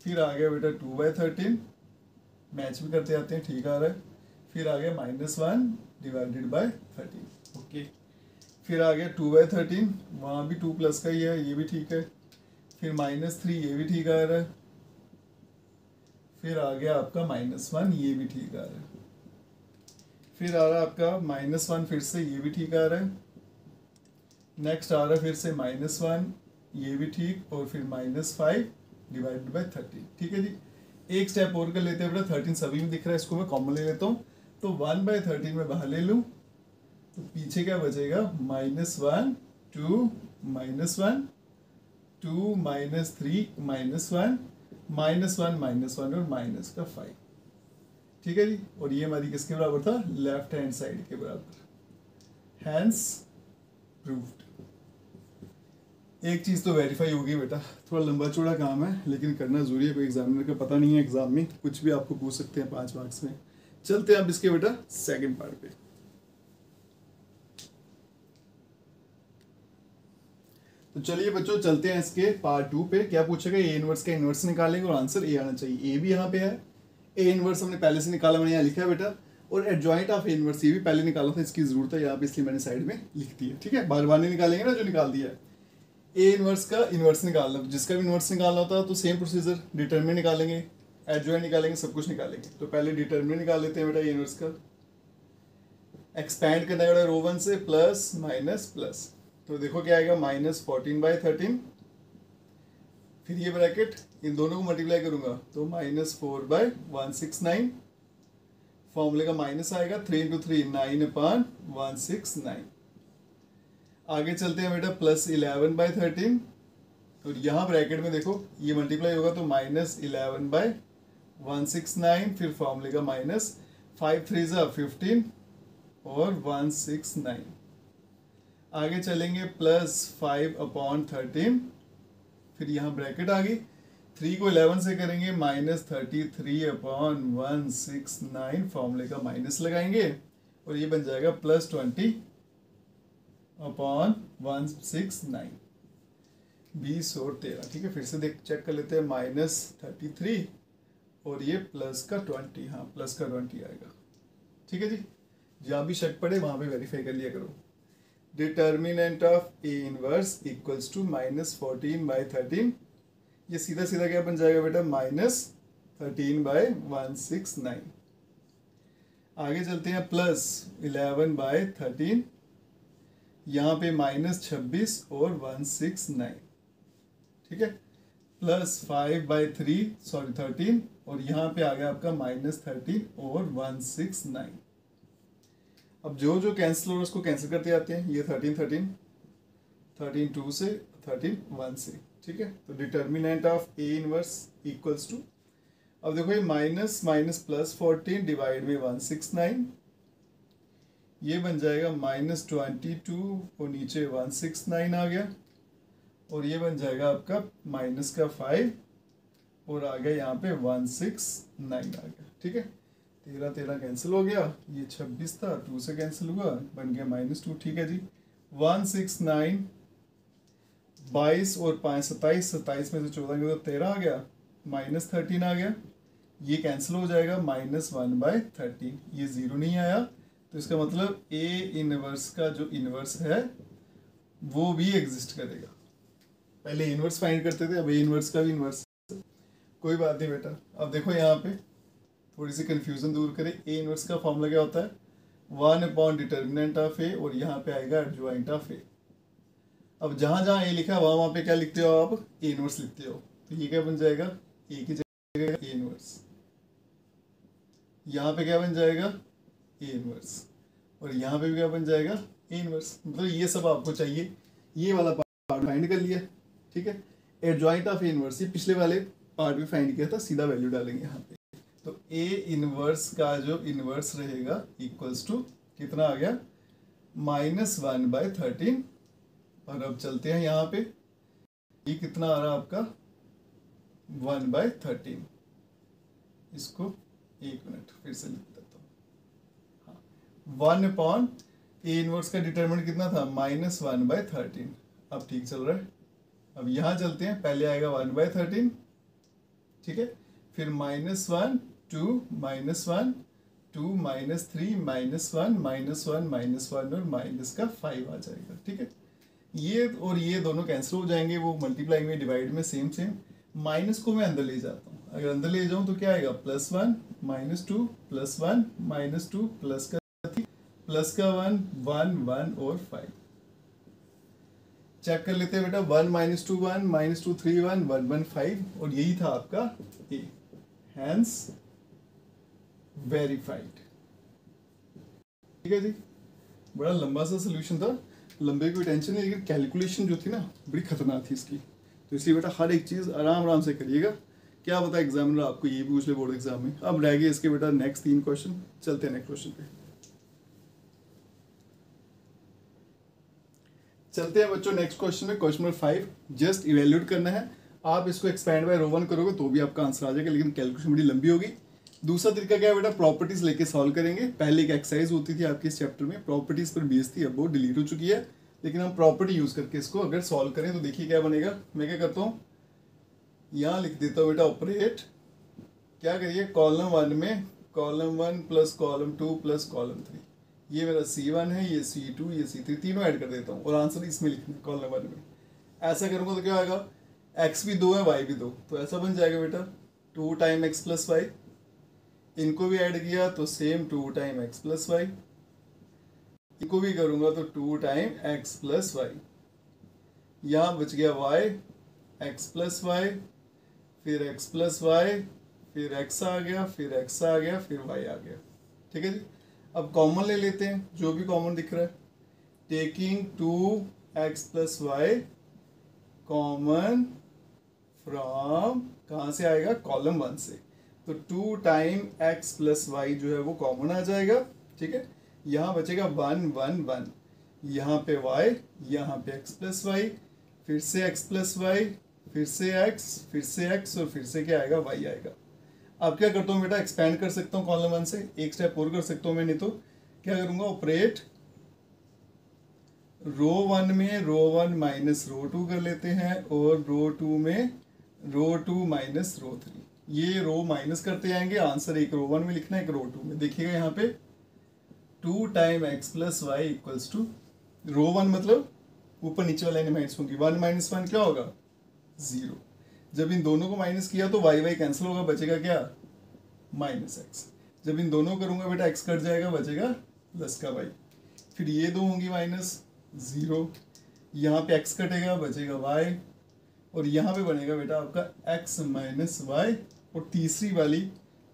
फिर आ गया बेटा 2/13, मैच भी करते आते हैं, ठीक आ रहा है। फिर आ गया -1 डिवाइडेड बाय 13, ओके। फिर आ गया 2/13, वहाँ भी 2 प्लस का ही है, ये भी ठीक है। फिर -3, ये भी ठीक आ रहा है। फिर आ गया आपका -1, ये भी ठीक आ रहा है। फिर आ रहा है आपका -1, फिर से ये भी ठीक आ रहा है। नेक्स्ट आ रहा है फिर से -1, ये भी ठीक, और फिर -5 डिवाइडेड बाय 30। ठीक है जी, एक स्टेप और कर लेते हैं बेटा। 13 सभी में दिख रहा है, इसको मैं कॉमन ले लेता हूँ, तो 1/13 में बाहर ले लूँ तो पीछे क्या बचेगा, -1 2 -1 2 -3 -1 -1 और माइनस का 5। ठीक है जी। और ये हमारी किसके बराबर था, लेफ्ट हैंड साइड के बराबर। Hence proved. एक चीज़ तो वेरीफाई होगी बेटा, थोड़ा लंबा चौड़ा काम है लेकिन करना जरूरी है, कोई एग्जामिनर का पता नहीं है, एग्जाम में कुछ भी आपको पूछ सकते हैं 5 मार्क्स में। चलते हैं अब इसके बेटा सेकंड पार्ट पे। तो चलिए बच्चों चलते हैं इसके पार्ट 2 पे। क्या पूछेगा, ए इनवर्स का इनवर्स निकालेंगे और आंसर ए आना चाहिए। ए भी यहाँ पे है, ए इनवर्स हमने पहले से निकाला, मैंने यहाँ लिखा है बेटा। और एडजॉइंट ऑफ ए इनवर्स ये भी पहले निकाला था, इसकी जरूरत है यहाँ पे इसलिए मैंने साइड में लिख दी है। ठीक है, बार बार नहीं निकालेंगे ना जो निकाल दिया है। ए इनवर्स का इनवर्स निकालना, जिसका भी इनवर्स निकालना होता है तो सेम प्रोसीजर, डिटरमिनेंट निकालेंगे, एडजॉइंट निकालेंगे, सब कुछ निकालेंगे। तो पहले डिटरमिनेंट निकाल लेते हैं बेटा ए इनवर्स का। एक्सपैंड करना है रो 1 से प्लस माइनस प्लस, तो देखो क्या आएगा, -14/13। फिर ये ब्रैकेट इन दोनों को मल्टीप्लाई करूंगा तो -4/169। फॉर्मूले का माइनस आएगा, 3 × 3 9/169। आगे चलते हैं बेटा +11/13। और यहाँ ब्रैकेट में देखो ये मल्टीप्लाई होगा तो -11/169। फिर फॉर्मूले का माइनस, 5 3 15 और 169। आगे चलेंगे +5/13। फिर यहाँ ब्रैकेट आ गई, 3 को 11 से करेंगे -33/169। फॉर्मूले का माइनस लगाएंगे और ये बन जाएगा +20/169। 20 और 13। ठीक है, फिर से देख चेक कर लेते हैं, -33 और ये +20। हाँ +20 आएगा। ठीक है जी, जहाँ भी शक पड़े वहाँ पे वेरीफाई कर लिया करो। Determinant of A inverse equals to -14/13। ये सीधा सीधा क्या बन जाएगा बेटा, -13/169। आगे चलते हैं +11/13। यहाँ पे -26 और 169। ठीक है, +5/13 और यहाँ पे आ गया आपका -13 और 169। अब जो जो कैंसिल हो रहा है उसको कैंसिल करते जाते हैं। ये 13 13 13 2 से, 13 1 से। ठीक है, तो determinant of A inverse equals to, अब देखो ये माइनस माइनस +14 डिवाइड में 169, ये बन जाएगा -22 और नीचे 169 आ गया। और ये बन जाएगा आपका -5 और आ गया यहाँ पे 169 आ गया। ठीक है, 13 13 कैंसिल हो गया, ये 26 था 2 से कैंसिल हुआ, बन गया -2। ठीक है जी, 169, 22 और 5 27, 27 में से 14 के तो 13 आ गया, -13 आ गया, ये कैंसिल हो जाएगा, -1/13। ये 0 नहीं आया तो इसका मतलब ए इनवर्स का जो इनवर्स है वो भी एग्जिस्ट करेगा। पहले इनवर्स फाइंड करते थे, अब ए इनवर्स का भी इनवर्स। कोई बात नहीं बेटा, अब देखो यहाँ पे थोड़ी सी कंफ्यूजन दूर करें। ए इनवर्स का फॉर्मूला क्या होता है, 1 डिटर्मिनेंट ऑफ ए और यहाँ पे आएगा एडजॉइंट ऑफ ए। अब जहाँ जहाँ ए लिखा है वहाँ पे क्या लिखते हो आप, ए इनवर्स लिखते हो। तो ये क्या बन जाएगा, ए की जगह ए इनवर्स, यहाँ पे क्या बन जाएगा ए इनवर्स, और यहाँ पे भी क्या बन जाएगा ए इनवर्स। मतलब ये सब आपको चाहिए, ये वाला पार्ट फाइंड कर लिया। ठीक है, एडजॉइंट ऑफ ए इनवर्स ये पिछले वाले पार्ट में फाइंड किया था, सीधा वैल्यू डालेंगे यहाँ पे। तो ए इनवर्स का जो इनवर्स रहेगा इक्वल्स टू कितना आ गया, -1/13। और अब चलते हैं यहाँ पे, ये कितना आ रहा है आपका 1/13। इसको एक मिनट फिर से लिख देता हूँ। हाँ, 1 ए इनवर्स का डिटरमिनेंट कितना था, -1/13। अब ठीक चल रहा है। अब यहाँ चलते हैं, पहले आएगा 1/13। ठीक है, फिर -1 2 -1 2 -3 -1 -1 और -5 आ जाएगा। ठीक है, ये और ये दोनों कैंसिल हो जाएंगे, वो मल्टीप्लाई में डिवाइड में सेम सेम। माइनस को मैं अंदर ले जाता हूँ, अगर अंदर ले जाऊँ तो क्या आएगा, +1 -2 +1 -2 प्लस का 3 प्लस का 1 1 1 और 5। चेक कर लेते हैं बेटा, 1 -2 1 -2 3 1 1 1 5, और यही था आपका ए, हैंस वेरीफाइड। ठीक है जी, बड़ा लंबा सा सोल्यूशन था, लंबे कोई टेंशन नहीं, लेकिन कैलकुलेशन जो थी ना बड़ी खतरनाक थी इसकी। तो इसलिए बेटा हर एक चीज़ आराम आराम से करिएगा, क्या पता एग्जामिनर आपको ये पूछ ले बोर्ड एग्जाम में। अब रह गए इसके बेटा नेक्स्ट 3 क्वेश्चन, चलते हैं नेक्स्ट क्वेश्चन पे। चलते हैं बच्चों नेक्स्ट क्वेश्चन में, क्वेश्चन नंबर 5। जस्ट इवेल्यूएट करना है, आप इसको एक्सपैंड बाय रो 1 करोगे तो भी आपका आंसर आ जाएगा, लेकिन कैलकुलेशन बड़ी लंबी होगी। दूसरा तरीका क्या है बेटा, प्रॉपर्टीज लेके सॉल्व करेंगे। पहले एक एक्सरसाइज होती थी आपके इस चैप्टर में, प्रॉपर्टीज पर बेस थी, अब वो डिलीट हो चुकी है, लेकिन हम प्रॉपर्टी यूज करके इसको अगर सॉल्व करें तो देखिए क्या बनेगा। मैं क्या करता हूँ, यहाँ लिख देता हूँ बेटा ऑपरेट, क्या करिए, कॉलम 1 में column 1 plus column 2 plus column 3, ये मेरा C1 है, ये C2, ये C3, तीनों ऐड कर देता हूँ और आंसर इसमें लिखना है कॉलम 1 में। ऐसा करूँगा तो क्या आएगा, x भी 2 है, y भी 2, तो ऐसा बन जाएगा बेटा 2 टाइम x प्लस वाई। इनको भी ऐड किया तो same 2 time x plus y, इनको भी करूँगा तो 2 टाइम x प्लस वाई। यहाँ बच गया y, x प्लस वाई, फिर x प्लस वाई, फिर x आ गया, फिर x आ गया, फिर y आ गया। ठीक है जी। अब कॉमन ले लेते हैं, जो भी कॉमन दिख रहा है, taking 2x plus y common from, कहाँ से आएगा, कॉलम 1 से, तो 2 टाइम x प्लस वाई जो है वो कॉमन आ जाएगा। ठीक है, यहाँ बचेगा 1 1 1, यहाँ पे y, यहाँ पे x प्लस वाई, फिर से x प्लस वाई, फिर से x, फिर से x और फिर से क्या आएगा, y आएगा। अब क्या करता हूँ बेटा, एक्सपेंड कर सकता हूँ कॉलम 1 से, एक स्टेप और कर सकता हूँ मैं, नहीं तो क्या करूँगा, ऑपरेट रो 1 में रो 1 माइनस रो 2 कर लेते हैं, और रो 2 में रो 2 माइनस रो 3, ये रो माइनस करते जाएंगे, आंसर एक रो 1 में लिखना है, एक रो 2 में। देखिएगा यहाँ पे 2 time x plus Y equals two, row 1 मतलब ऊपर नीचे वाले एलिमेंट्स होंगी, 1 माइनस 1 क्या होगा, 0। जब इन दोनों को माइनस किया तो y y कैंसिल होगा, बचेगा क्या, माइनस एक्स। जब इन दोनों करूंगा बेटा x कट जाएगा, बचेगा प्लस का y, फिर ये दो होंगी माइनस 0, यहाँ पे x कटेगा, बचेगा y, और यहाँ पे बनेगा बेटा आपका x माइनस वाई, और तीसरी वाली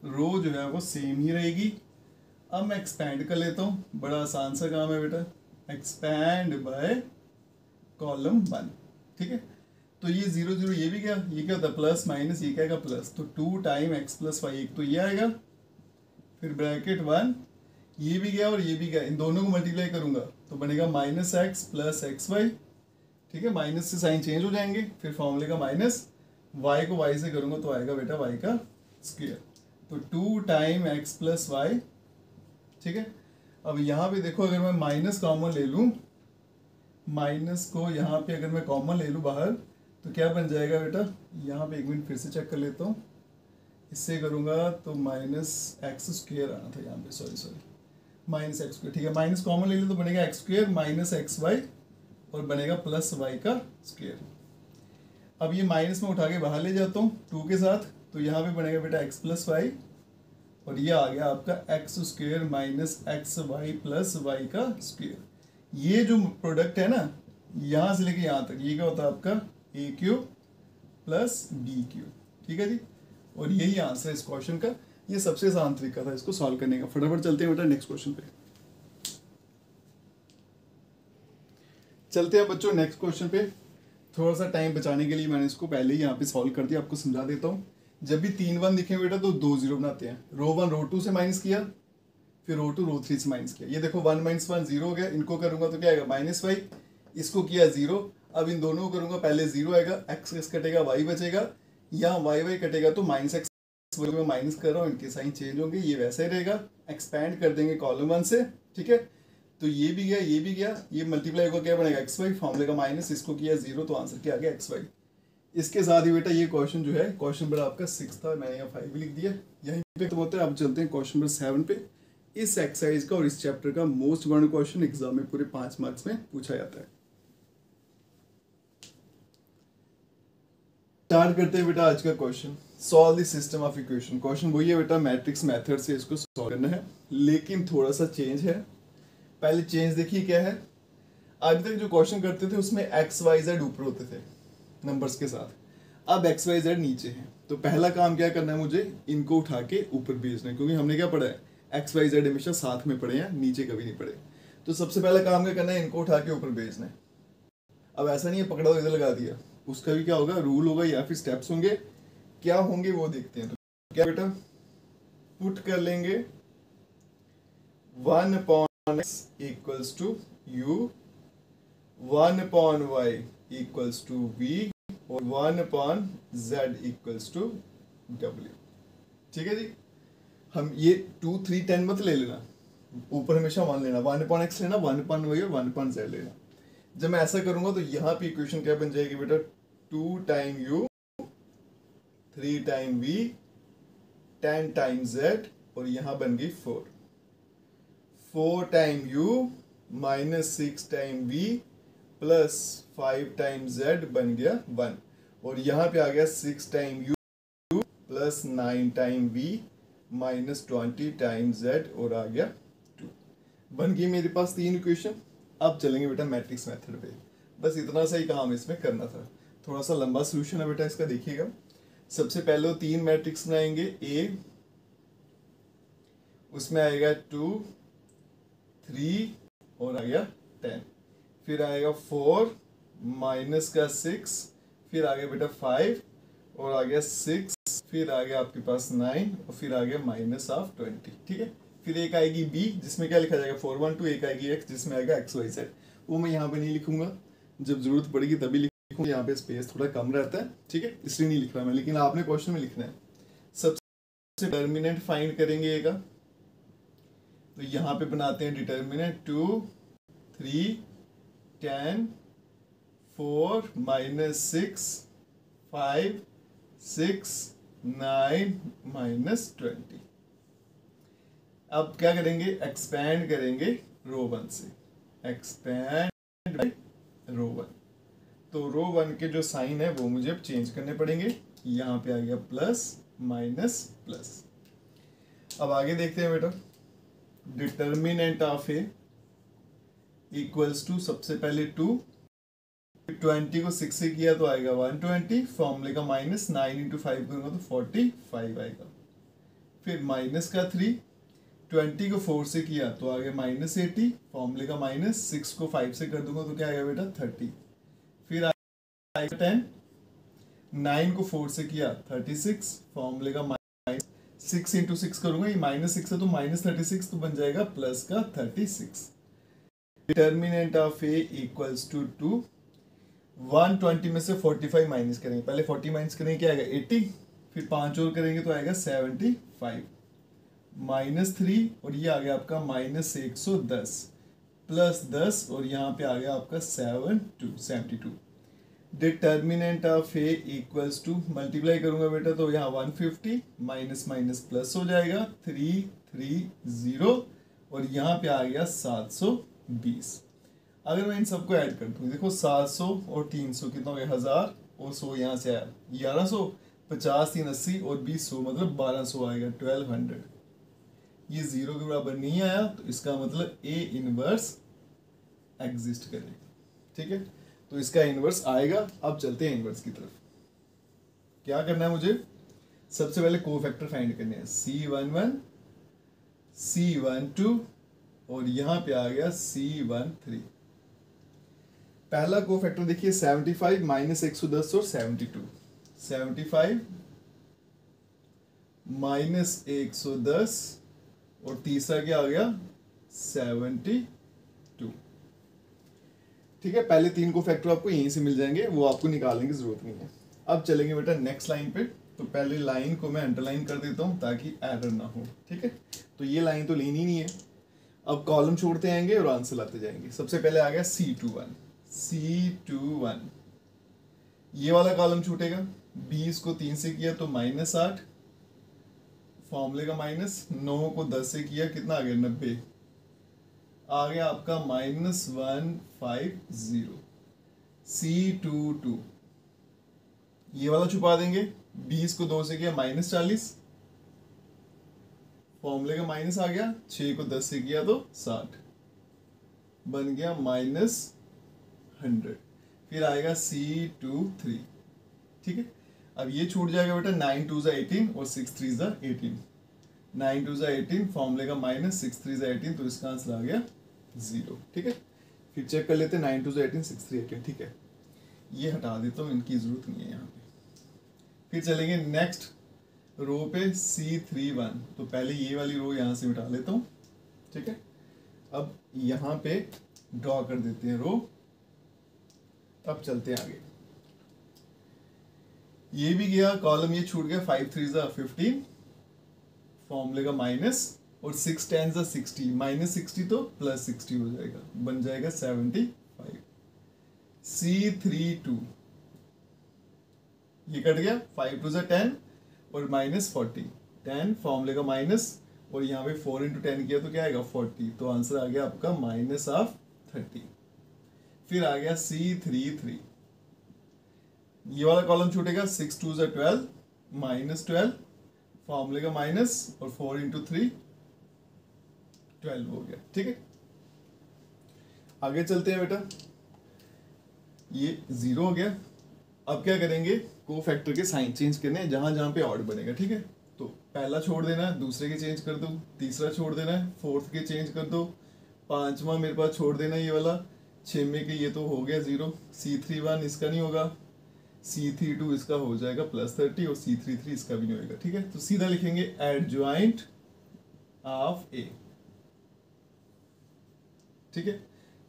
रो जो है वो सेम ही रहेगी। अब मैं एक्सपैंड कर लेता हूँ, बड़ा आसान सा काम है बेटा, एक्सपैंड बाय कॉलम 1। ठीक है, तो ये 0 0 ये भी क्या, ये क्या होता है, प्लस माइनस, ये क्या आएगा प्लस, तो 2 टाइम x प्लस वाई, एक तो ये आएगा, फिर ब्रैकेट 1, ये भी गया और ये भी गया, इन दोनों को मल्टीप्लाई करूंगा तो बनेगा minus x plus x y. ठीक है, माइनस से साइन चेंज हो जाएंगे, फिर फॉर्मूले का माइनस, y को y से करूंगा तो आएगा बेटा y का स्क्वायर, तो 2 टाइम x प्लस वाई। ठीक है, अब यहाँ पे देखो, अगर मैं माइनस कॉमन ले लूँ, माइनस को यहाँ पे अगर मैं कॉमन ले लूँ बाहर, तो क्या बन जाएगा बेटा, यहाँ पे एक मिनट फिर से चेक कर लेता हूँ, इससे करूँगा तो माइनस एक्स स्क्वायर आना था यहाँ पे, सॉरी माइनस एक्स स्क्वायर। ठीक है, माइनस कॉमन ले लो तो बनेगा x square minus x y, और बनेगा प्लस वाई का स्क्वायर। अब ये माइनस में उठा के बाहर ले जाता हूँ 2 के साथ, तो यहाँ पे बनेगा बेटा एक्स प्लस वाई, और ये आ गया आपका x square minus x y plus y का स्क्वायर। ये जो प्रोडक्ट है ना, यहाँ से लेके यहाँ तक, ये क्या होता है आपका ए क्यूब प्लस बी क्यूब। ठीक है जी, और यही आंसर है इस क्वेश्चन का। ये सबसे आसान तरीका था इसको सॉल्व करने का। फटाफट चलते हैं बेटा नेक्स्ट क्वेश्चन पे। चलते हैं बच्चों नेक्स्ट क्वेश्चन पे। थोड़ा सा टाइम बचाने के लिए मैंने इसको पहले ही यहाँ पे सॉल्व कर दिया, आपको समझा देता हूँ। जब भी 3 1 दिखे बेटा तो 2 0 बनाते हैं। रो 1 रो 2 से माइनस किया, फिर रो 2 रो 3 से माइनस किया। ये देखो 1 माइनस 1 0 हो गया, इनको करूंगा तो क्या आएगा माइनस वाई, इसको किया 0। अब इन दोनों को करूंगा, पहले 0 आएगा, एक्स एक्स कटेगा, वाई बचेगा, यहाँ वाई वाई कटेगा तो माइनस एक्स, मैं माइनस कर रहा हूँ, इनके साइन चेंज होंगे, ये वैसा ही रहेगा। एक्सपैंड कर देंगे कॉलम 1 से। ठीक है, तो ये भी गया, ये भी गया, ये मल्टीप्लाई होगा क्या बनेगा एक्स वाई, फॉर्मूले का माइनस, इसको किया 0 तो आंसर क्या आ गया एक्स वाई। इसके साथ ही बेटा ये क्वेश्चन जो है, क्वेश्चन नंबर आपका 6 था, मैंने यहाँ 5 लिख दिया यहीं पे। तो बोलते हैं आप चलते हैं क्वेश्चन नंबर 7 पे। इस एक्सरसाइज का और इस चैप्टर का मोस्ट इम्पोर्टेंट क्वेश्चन एग्जाम में पूरे 5 मार्क्स में पूछा जाता है। स्टार्ट करते हैं बेटा आज का question, solve the system of equation. Question वही है बेटा, मैट्रिक्स मेथड से इसको सॉल्व करना है, लेकिन थोड़ा सा चेंज है। पहले चेंज देखिए क्या है। अभी तक जो क्वेश्चन करते थे उसमें एक्स वाई जेड ऊपर होते थे नंबर्स के साथ, अब एक्स वाई जेड नीचे हैं। तो पहला काम क्या करना है, मुझे इनको उठा के ऊपर भेजना है, क्योंकि हमने क्या पढ़ा है, एक्स वाई जेड हमेशा साथ में पढ़े हैं, नीचे कभी नहीं पढ़े। तो तो सबसे पहला काम क्या करना है, इनको उठा के ऊपर भेजना है। अब ऐसा नहीं है पकड़ा तो इधर लगा दिया, उसका भी क्या होगा, रूल होगा या फिर स्टेप्स होंगे, क्या होंगे वो देखते हैं। तो क्या बेटा, पुट कर लेंगे 1/x equals to u, 1/y equals to v और 1/z इक्वल्स टू w। ठीक है जी। हम ये 2 3 10 मत ले लेना, ऊपर हमेशा 1 लेना, 1/x लेना, 1/y और 1/z लेना। जब मैं ऐसा करूंगा तो यहाँ पे इक्वेशन क्या बन जाएगी बेटा, 2 time u, 3 time v, 10 time z और यहाँ बन गई 4, 4 time u minus 6 time v plus 5 time z बन गया 1 और यहाँ पे आ गया 6 time u plus 9 time v minus 20 time z और आ गया 2। बन गई मेरे पास 3 इक्वेशन। अब चलेंगे बेटा मैट्रिक्स मेथड पे, बस इतना सा ही काम इसमें करना था। थोड़ा सा लंबा सोल्यूशन है बेटा इसका, देखिएगा। सबसे पहले 3 मैट्रिक्स बनाएंगे, ए उसमें आएगा 2 3 और आ गया 10, फिर आएगा 4 माइनस का 6, फिर आ गया बेटा 5 और आ गया 6, फिर आ गया आपके पास 9 और फिर आ गया माइनस ऑफ 20। ठीक है। फिर एक आएगी बी जिसमें क्या लिखा जाएगा 4 1 2, एक आएगी एक्स जिसमें आएगा एक्स वाई जेड। वो मैं यहाँ पे नहीं लिखूंगा, जब जरूरत पड़ेगी तभी लिखूंगा, यहाँ पे स्पेस थोड़ा कम रहता है। ठीक है, इसलिए नहीं लिख रहा मैं, लेकिन आपने क्वेश्चन में लिखना है। सबसे डिटर्मिनेंट फाइंड करेंगे ए का, तो यहाँ पे बनाते हैं डिटर्मिनेंट 2 3 10 4 माइनस 6 5 6 9 माइनस 20। अब क्या करेंगे, एक्सपैंड करेंगे रो 1 से, एक्सपैंड बाय रो 1। तो रो 1 के जो साइन है वो मुझे अब चेंज करने पड़ेंगे। यहाँ पे आ गया प्लस माइनस प्लस। अब आगे देखते हैं बेटा, determinant of A equals to, सबसे पहले 2, 20 को 6 से किया तो आएगा 120, फॉर्मूले का माइनस 9 इंटू 5 करूंगा तो 45 आएगा। फिर माइनस का 3, 20 को 4 से किया तो आ गया माइनस 80, फॉर्मूले का माइनस, 6 को 5 से कर दूंगा तो क्या आएगा बेटा 30। फिर आएगा 10, 9 को 4 से किया 36, फॉर्मूले का माइनस, 6 इंटू 6 करूंगा, ये माइनस 6 है तो माइनस 36 तो बन जाएगा प्लस का 36। Determinant of A equals to 2, 120 में से 45 माइनस करेंगे, पहले 40 माइनस करेंगे क्या आएगा 80, फिर 5 और करेंगे तो आएगा 75 माइनस 3 और ये आ गया आपका माइनस 110 प्लस 10 और यहाँ पे आ गया आपका 72। Determinant of A equals to, multiply करूंगा बेटा तो यहाँ 150 माइनस माइनस प्लस हो जाएगा 330 और यहाँ पे आ गया 720। अगर मैं इन सबको ऐड कर दूँ, देखो 700 और 300 कितना हो गया 1000 और 100 यहाँ से आया 1100, 50 3 80 और 20 100 मतलब 1200 आएगा 1200। ये 0 के बराबर नहीं आया तो इसका मतलब ए इनवर्स एग्जिस्ट करेगा। ठीक है, तो इसका इनवर्स आएगा। अब चलते हैं इनवर्स की तरफ। क्या करना है मुझे, सबसे पहले कोफैक्टर फाइंड करने हैं, C11 C12 और यहाँ पे आ गया C13। पहला कोफैक्टर देखिए 75 माइनस 110 और 72, 75 माइनस 110 और तीसरा क्या आ गया 72। ठीक है, पहले 3 को फैक्टर आपको यहीं से मिल जाएंगे, वो आपको निकालने की जरूरत नहीं है। अब चलेंगे बेटा नेक्स्ट लाइन पे, तो पहले लाइन को मैं अंडरलाइन कर देता हूं ताकि एरर ना हो। ठीक है, तो ये लाइन तो लेनी नहीं है। अब कॉलम छोड़ते आएंगे और आंसर लाते जाएंगे। सबसे पहले आ गया C21, C21 ये वाला कॉलम छूटेगा, 20 को 3 से किया तो माइनस 8, फॉर्मूले का माइनस, 9 को 10 से किया कितना आ गया 90, आ गया आपका माइनस 150। C22 ये वाला छुपा देंगे, 20 को 2 से किया माइनस 40, फॉर्मूले का माइनस आ गया, 6 को 10 से किया तो 60, बन गया माइनस 100। फिर आएगा C23। ठीक है, अब ये छूट जाएगा बेटा, 9 2 18 और 6 3 18, 9 2 18, फॉर्मूले का माइनस, 6 3 18, तो इसका आंसर आ गया 0। ठीक है, फिर चेक कर लेते हैं 9 2 18 6 3 18। ठीक है, ये हटा देता हूँ, इनकी ज़रूरत नहीं है यहाँ पे। फिर चलेंगे नेक्स्ट रो पे C31। तो पहले ये वाली रो यहाँ से मिटा लेता हूँ। ठीक है, अब यहाँ पे ड्रॉ कर देते हैं रो। अब चलते हैं आगे। ये भी गया कॉलम, ये छूट गया 5 3 15 फॉर्मूले का माइनस, और 6 10 60, माइनस 60 तो प्लस 60 हो जाएगा, बन जाएगा 75। C32 ये कट गया, 5 2 10 और माइनस 40, 10 फॉर्मूले का माइनस, और यहाँ पे 4 इंटू 10 किया तो क्या आएगा 40। तो आंसर आ गया आपका माइनस ऑफ 30। फिर आ गया C33, ये वाला कॉलम छूटेगा, 6 2 12 माइनस 12 फॉर्मूले का माइनस, और 4 इंटू 3 12 हो गया। ठीक है, आगे चलते हैं बेटा। ये 0 हो गया। अब क्या करेंगे, को फैक्टर के साइन चेंज करने हैं जहां जहां पे ऑड बनेगा। ठीक है, तो पहला छोड़ देना है, दूसरे के चेंज कर दो, तीसरा छोड़ देना है, फोर्थ के चेंज कर दो, पांचवा मेरे पास छोड़ देना है ये वाला, छेवें के ये तो हो गया 0। C31 इसका नहीं होगा, C32 इसका हो जाएगा +30, और C33 इसका भी नहीं होगा। ठीक है, तो सीधा लिखेंगे एडजॉइंट ऑफ ए। ठीक है,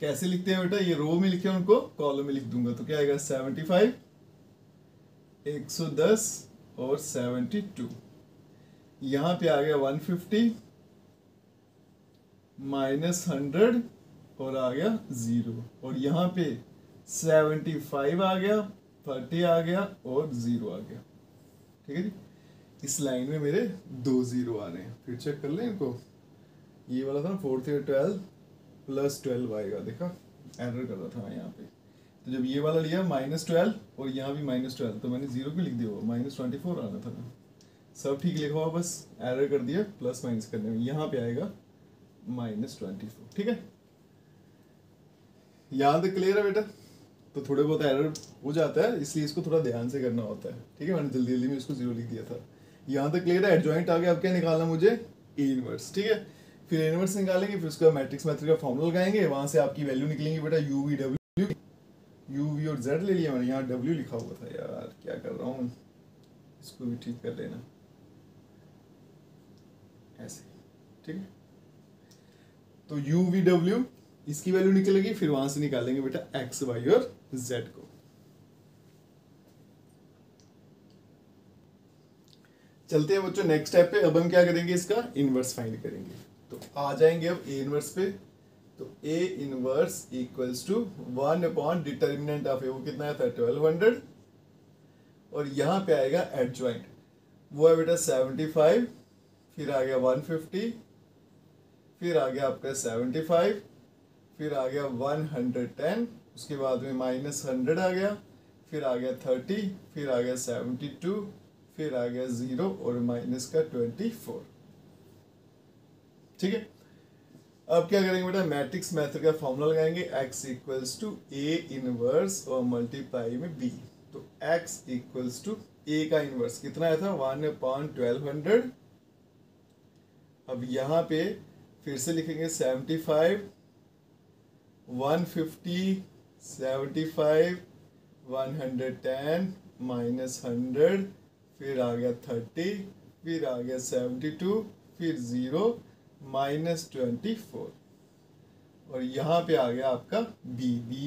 कैसे लिखते हैं बेटा, ये रो में लिखे उनको कॉलम में लिख दूंगा, तो क्या आएगा 75 110 और 72। यहां पे आ गया 150 माइनस 100 और आ गया 0, और यहाँ पे 75 आ गया, 30 आ गया और 0 आ गया। ठीक है जी, इस लाइन में मेरे 2 0 आ रहे हैं। फिर चेक कर लें इनको, ये वाला था 4 3 12 प्लस 12 आएगा, देखा एरर कर रहा था मैं यहाँ पे। तो जब ये वाला लिया -12 और यहाँ भी -12, तो मैंने 0 क्यों लिख दिया, -24 आना था ना। सब ठीक लिखा हुआ, बस एरर कर दिया प्लस माइनस करने में। यहाँ पे आएगा -24। ठीक है, यहाँ तक क्लियर है बेटा। तो थोड़े बहुत एरर हो जाता है, इसलिए इसको थोड़ा ध्यान से करना होता है। ठीक है, मैंने जल्दी जल्दी में इसको 0 लिख दिया था। यहाँ तक क्लियर है, एडजॉइंट आ गया। अब क्या निकालना मुझे, ए इनवर्स। ठीक है, फिर इनवर्स निकालेंगे, फिर उसका मैट्रिक्स मेथड का फॉर्मूला लगाएंगे, वहां से आपकी वैल्यू निकलेंगी बेटा यू वी डब्ल्यू। यू वी और जेड ले लिया मैंने, यहाँ डब्ल्यू लिखा हुआ था यार, क्या कर रहा हूँ, इसको भी ठीक कर लेना ऐसे। ठीक है, तो यू वी डब्ल्यू इसकी वैल्यू निकलेगी, फिर वहां से निकालेंगे बेटा एक्स वाई और जेड को। चलते हैं बच्चों नेक्स्ट स्टेप पे। अब हम क्या करेंगे, इसका इनवर्स फाइंड करेंगे। तो आ जाएंगे अब ए इनवर्स पे। तो A inverse equals to 1 upon determinant of A, वो कितना है था 1200, और यहाँ पे आएगा एडजॉइंट, वो है बेटा 75, फिर आ गया 150, फिर आ गया आपका 75, फिर आ गया 110, उसके बाद में -100 आ गया, फिर आ गया 30, फिर आ गया 72, फिर आ गया 0 और माइनस का 24। ठीक है, अब क्या करेंगे बेटा, मैट्रिक्स मेथड का फॉर्मूला लगाएंगे, x equals to A inverse और मल्टीप्लाई में b। तो x इक्वल्स टू a का इनवर्स कितना आया था 1/1200। अब यहाँ पे फिर से लिखेंगे 75 150 75 110 -100, फिर आ गया 30, फिर आ गया 72, फिर 0 -24, और यहाँ पे आ गया आपका b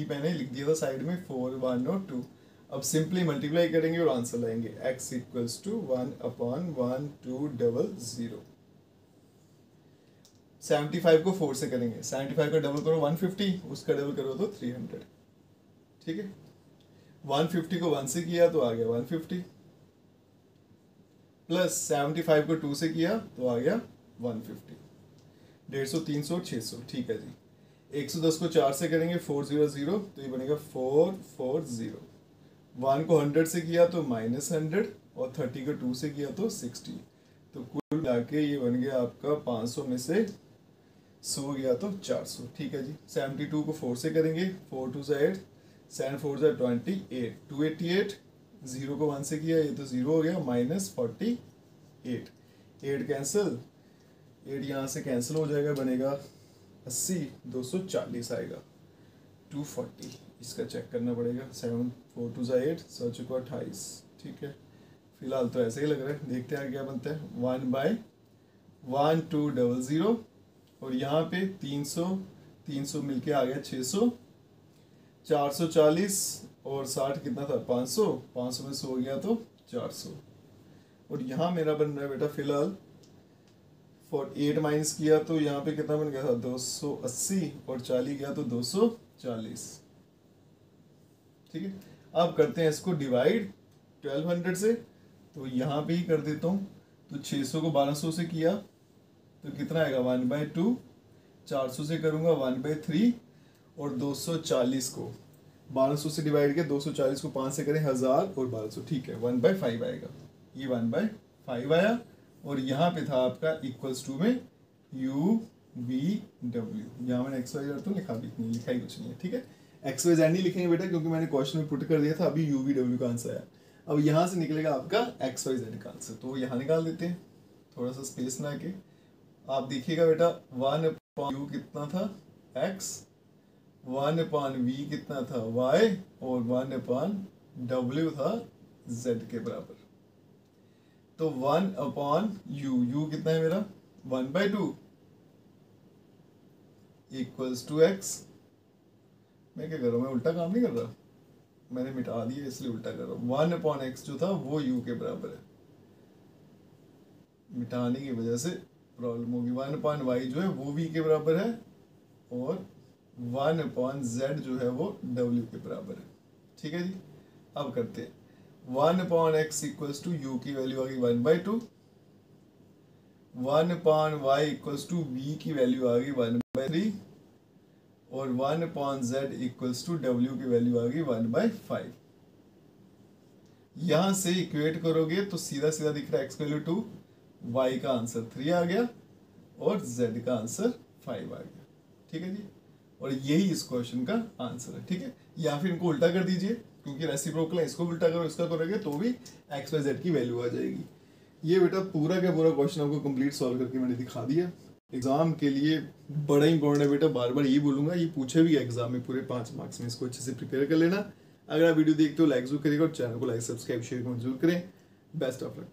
मैंने लिख दिया था साइड में 4 1 और 2। अब सिंपली मल्टीप्लाई करेंगे और आंसर लाएंगे, x इक्वल्स टू 1/1200। 75 को 4 से करेंगे, 75 का डबल करो 150, उसका डबल करो तो 300। ठीक है, 150 को 1 से किया तो आ गया 150, प्लस 75 को 2 से किया तो आ गया 150, 150 300 600। ठीक है जी, 110 को 4 से करेंगे 400, तो ये बनेगा 440। 1 को 100 से किया तो -100, और 30 को 2 से किया तो 60। तो कुल मिला के ये बन गया आपका 500 में से 100 गया तो 400। ठीक है जी, 72 को 4 से करेंगे, 4 2 से 8, 7 4 से 28, 288, 0 को 1 से किया ये तो 0 हो गया, -48, 8 कैंसिल, 8 यहाँ से कैंसिल हो जाएगा, बनेगा 80 240 आएगा 240। इसका चेक करना पड़ेगा। 7 4 2 8 7 चुका 28। ठीक है, फिलहाल तो ऐसे ही लग रहा है, देखते हैं क्या बनता है। 1/1200 और यहाँ पे 300 मिलके आ गया 600। 440 और 60 कितना था 500, 500 में 100 हो गया तो 400। और यहाँ मेरा बन रहा है बेटा फिलहाल 8 माइनस किया तो यहाँ पे कितना बन गया था 280 और 40 गया तो 240। ठीक है, अब करते हैं इसको डिवाइड 1200 से, तो यहाँ पे ही कर देता हूँ। तो 600 को 1200 से किया तो कितना आएगा 1/2। 400 से करूँगा 1/3 और 240 को 1200 से डिवाइड किया, 240 को 5 से करें 1000 और 1200। ठीक है, 1/5 आएगा। ये 1/5 आया और यहाँ पे था आपका इक्वल्स टू में UVW। यहाँ मैंने XYZ तो लिखा भी नहीं, लिखा ही कुछ नहीं है। ठीक है, XYZ नहीं लिखेंगे बेटा क्योंकि मैंने क्वेश्चन में पुट कर दिया था, अभी UVW का आंसर आया। अब यहाँ से निकलेगा आपका XYZ का आंसर, तो यहाँ निकाल देते हैं थोड़ा सा स्पेस ना के। आप देखिएगा बेटा 1/U कितना था X, 1/V कितना था Y और 1/W था Z के बराबर। तो 1/U कितना है मेरा 1/2 इक्वल्स टू X। मैं क्या कर रहा हूँ, मैं उल्टा काम नहीं कर रहा, मैंने मिटा दिया इसलिए उल्टा कर रहा हूँ। 1/X जो था वो U के बराबर है, मिटाने की वजह से प्रॉब्लम होगी। 1/Y जो है वो V के बराबर है और 1/Z जो है वो W के बराबर है। ठीक है जी, अब करते हैं 1/X इक्वल्स टू U की वैल्यू आ गई 1/2, 1/Y इक्वल्स टू V की वैल्यू आ गई 1/3 और 1/Z इक्वल्स टू W की वैल्यू आ गई 1/5। यहां से इक्वेट करोगे तो सीधा सीधा दिख रहा है X वैल्यू 2, Y का आंसर 3 आ गया और Z का आंसर 5 आ गया। ठीक है जी, और यही इस क्वेश्चन का आंसर है। ठीक है, या फिर इनको उल्टा कर दीजिए क्योंकि रेसिप्रोकल है, इसको उल्टा करो इसका करोगे तो भी XYZ की वैल्यू आ जाएगी। ये बेटा पूरा का पूरा क्वेश्चन आपको कंप्लीट सॉल्व करके मैंने दिखा दिया। एग्जाम के लिए बड़ा इंपॉर्टेंट है बेटा, बार बार यही बोलूंगा, ये पूछे भी एग्जाम में पूरे 5 मार्क्स में, इसको अच्छे से प्रिपेयर कर लेना। अगर आप वीडियो देखते हो लाइक जरूर करिएगा और चैनल को लाइक सब्सक्राइब शेयर जरूर करें। Best of luck.